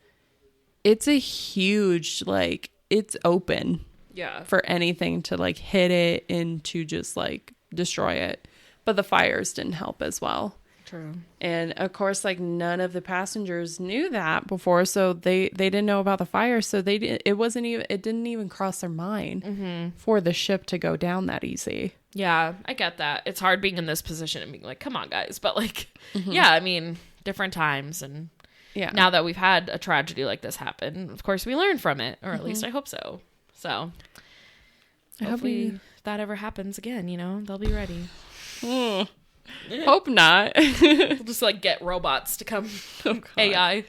it's a huge, like, it's open. Yeah. For anything to, like, hit it and to just, like, destroy it. But the fires didn't help as well. True. And, of course, like, none of the passengers knew that before, so they didn't know about the fire, so it didn't even cross their mind for the ship to go down that easy. Yeah, I get that. It's hard being in this position and being like, come on, guys. But like, yeah, I mean, different times. And yeah, now that we've had a tragedy like this happen, of course, we learn from it, or at least I hope so. So hopefully if that ever happens again, you know, they'll be ready. Hope not. We'll just like get robots to come. Oh, AI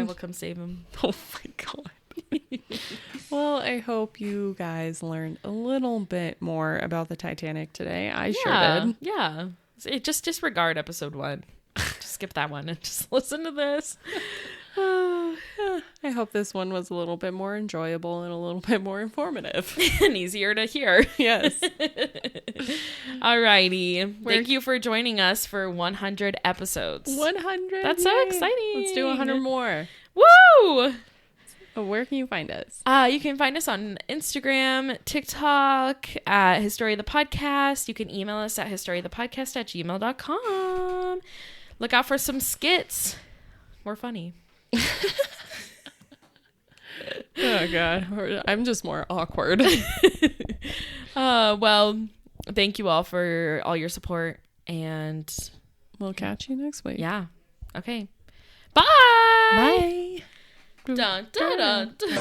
will come save them. Oh my God. Well, I hope you guys learned a little bit more about the Titanic today. I sure did. Yeah. Just disregard episode 1. Just skip that one and just listen to this. I hope this one was a little bit more enjoyable and a little bit more informative. And easier to hear. Yes. Alrighty. Thank you for joining us for 100 episodes. 100. That's so exciting. Let's do 100 more. Woo! Where can you find us? You can find us on Instagram, TikTok, at History of the Podcast. You can email us at historyofthepodcast@gmail.com. Look out for some skits. We're funny. Oh, God. I'm just more awkward. Well, thank you all for all your support, and we'll catch you next week. Yeah. Okay. Bye. Bye. Dun, dun, dun, dun.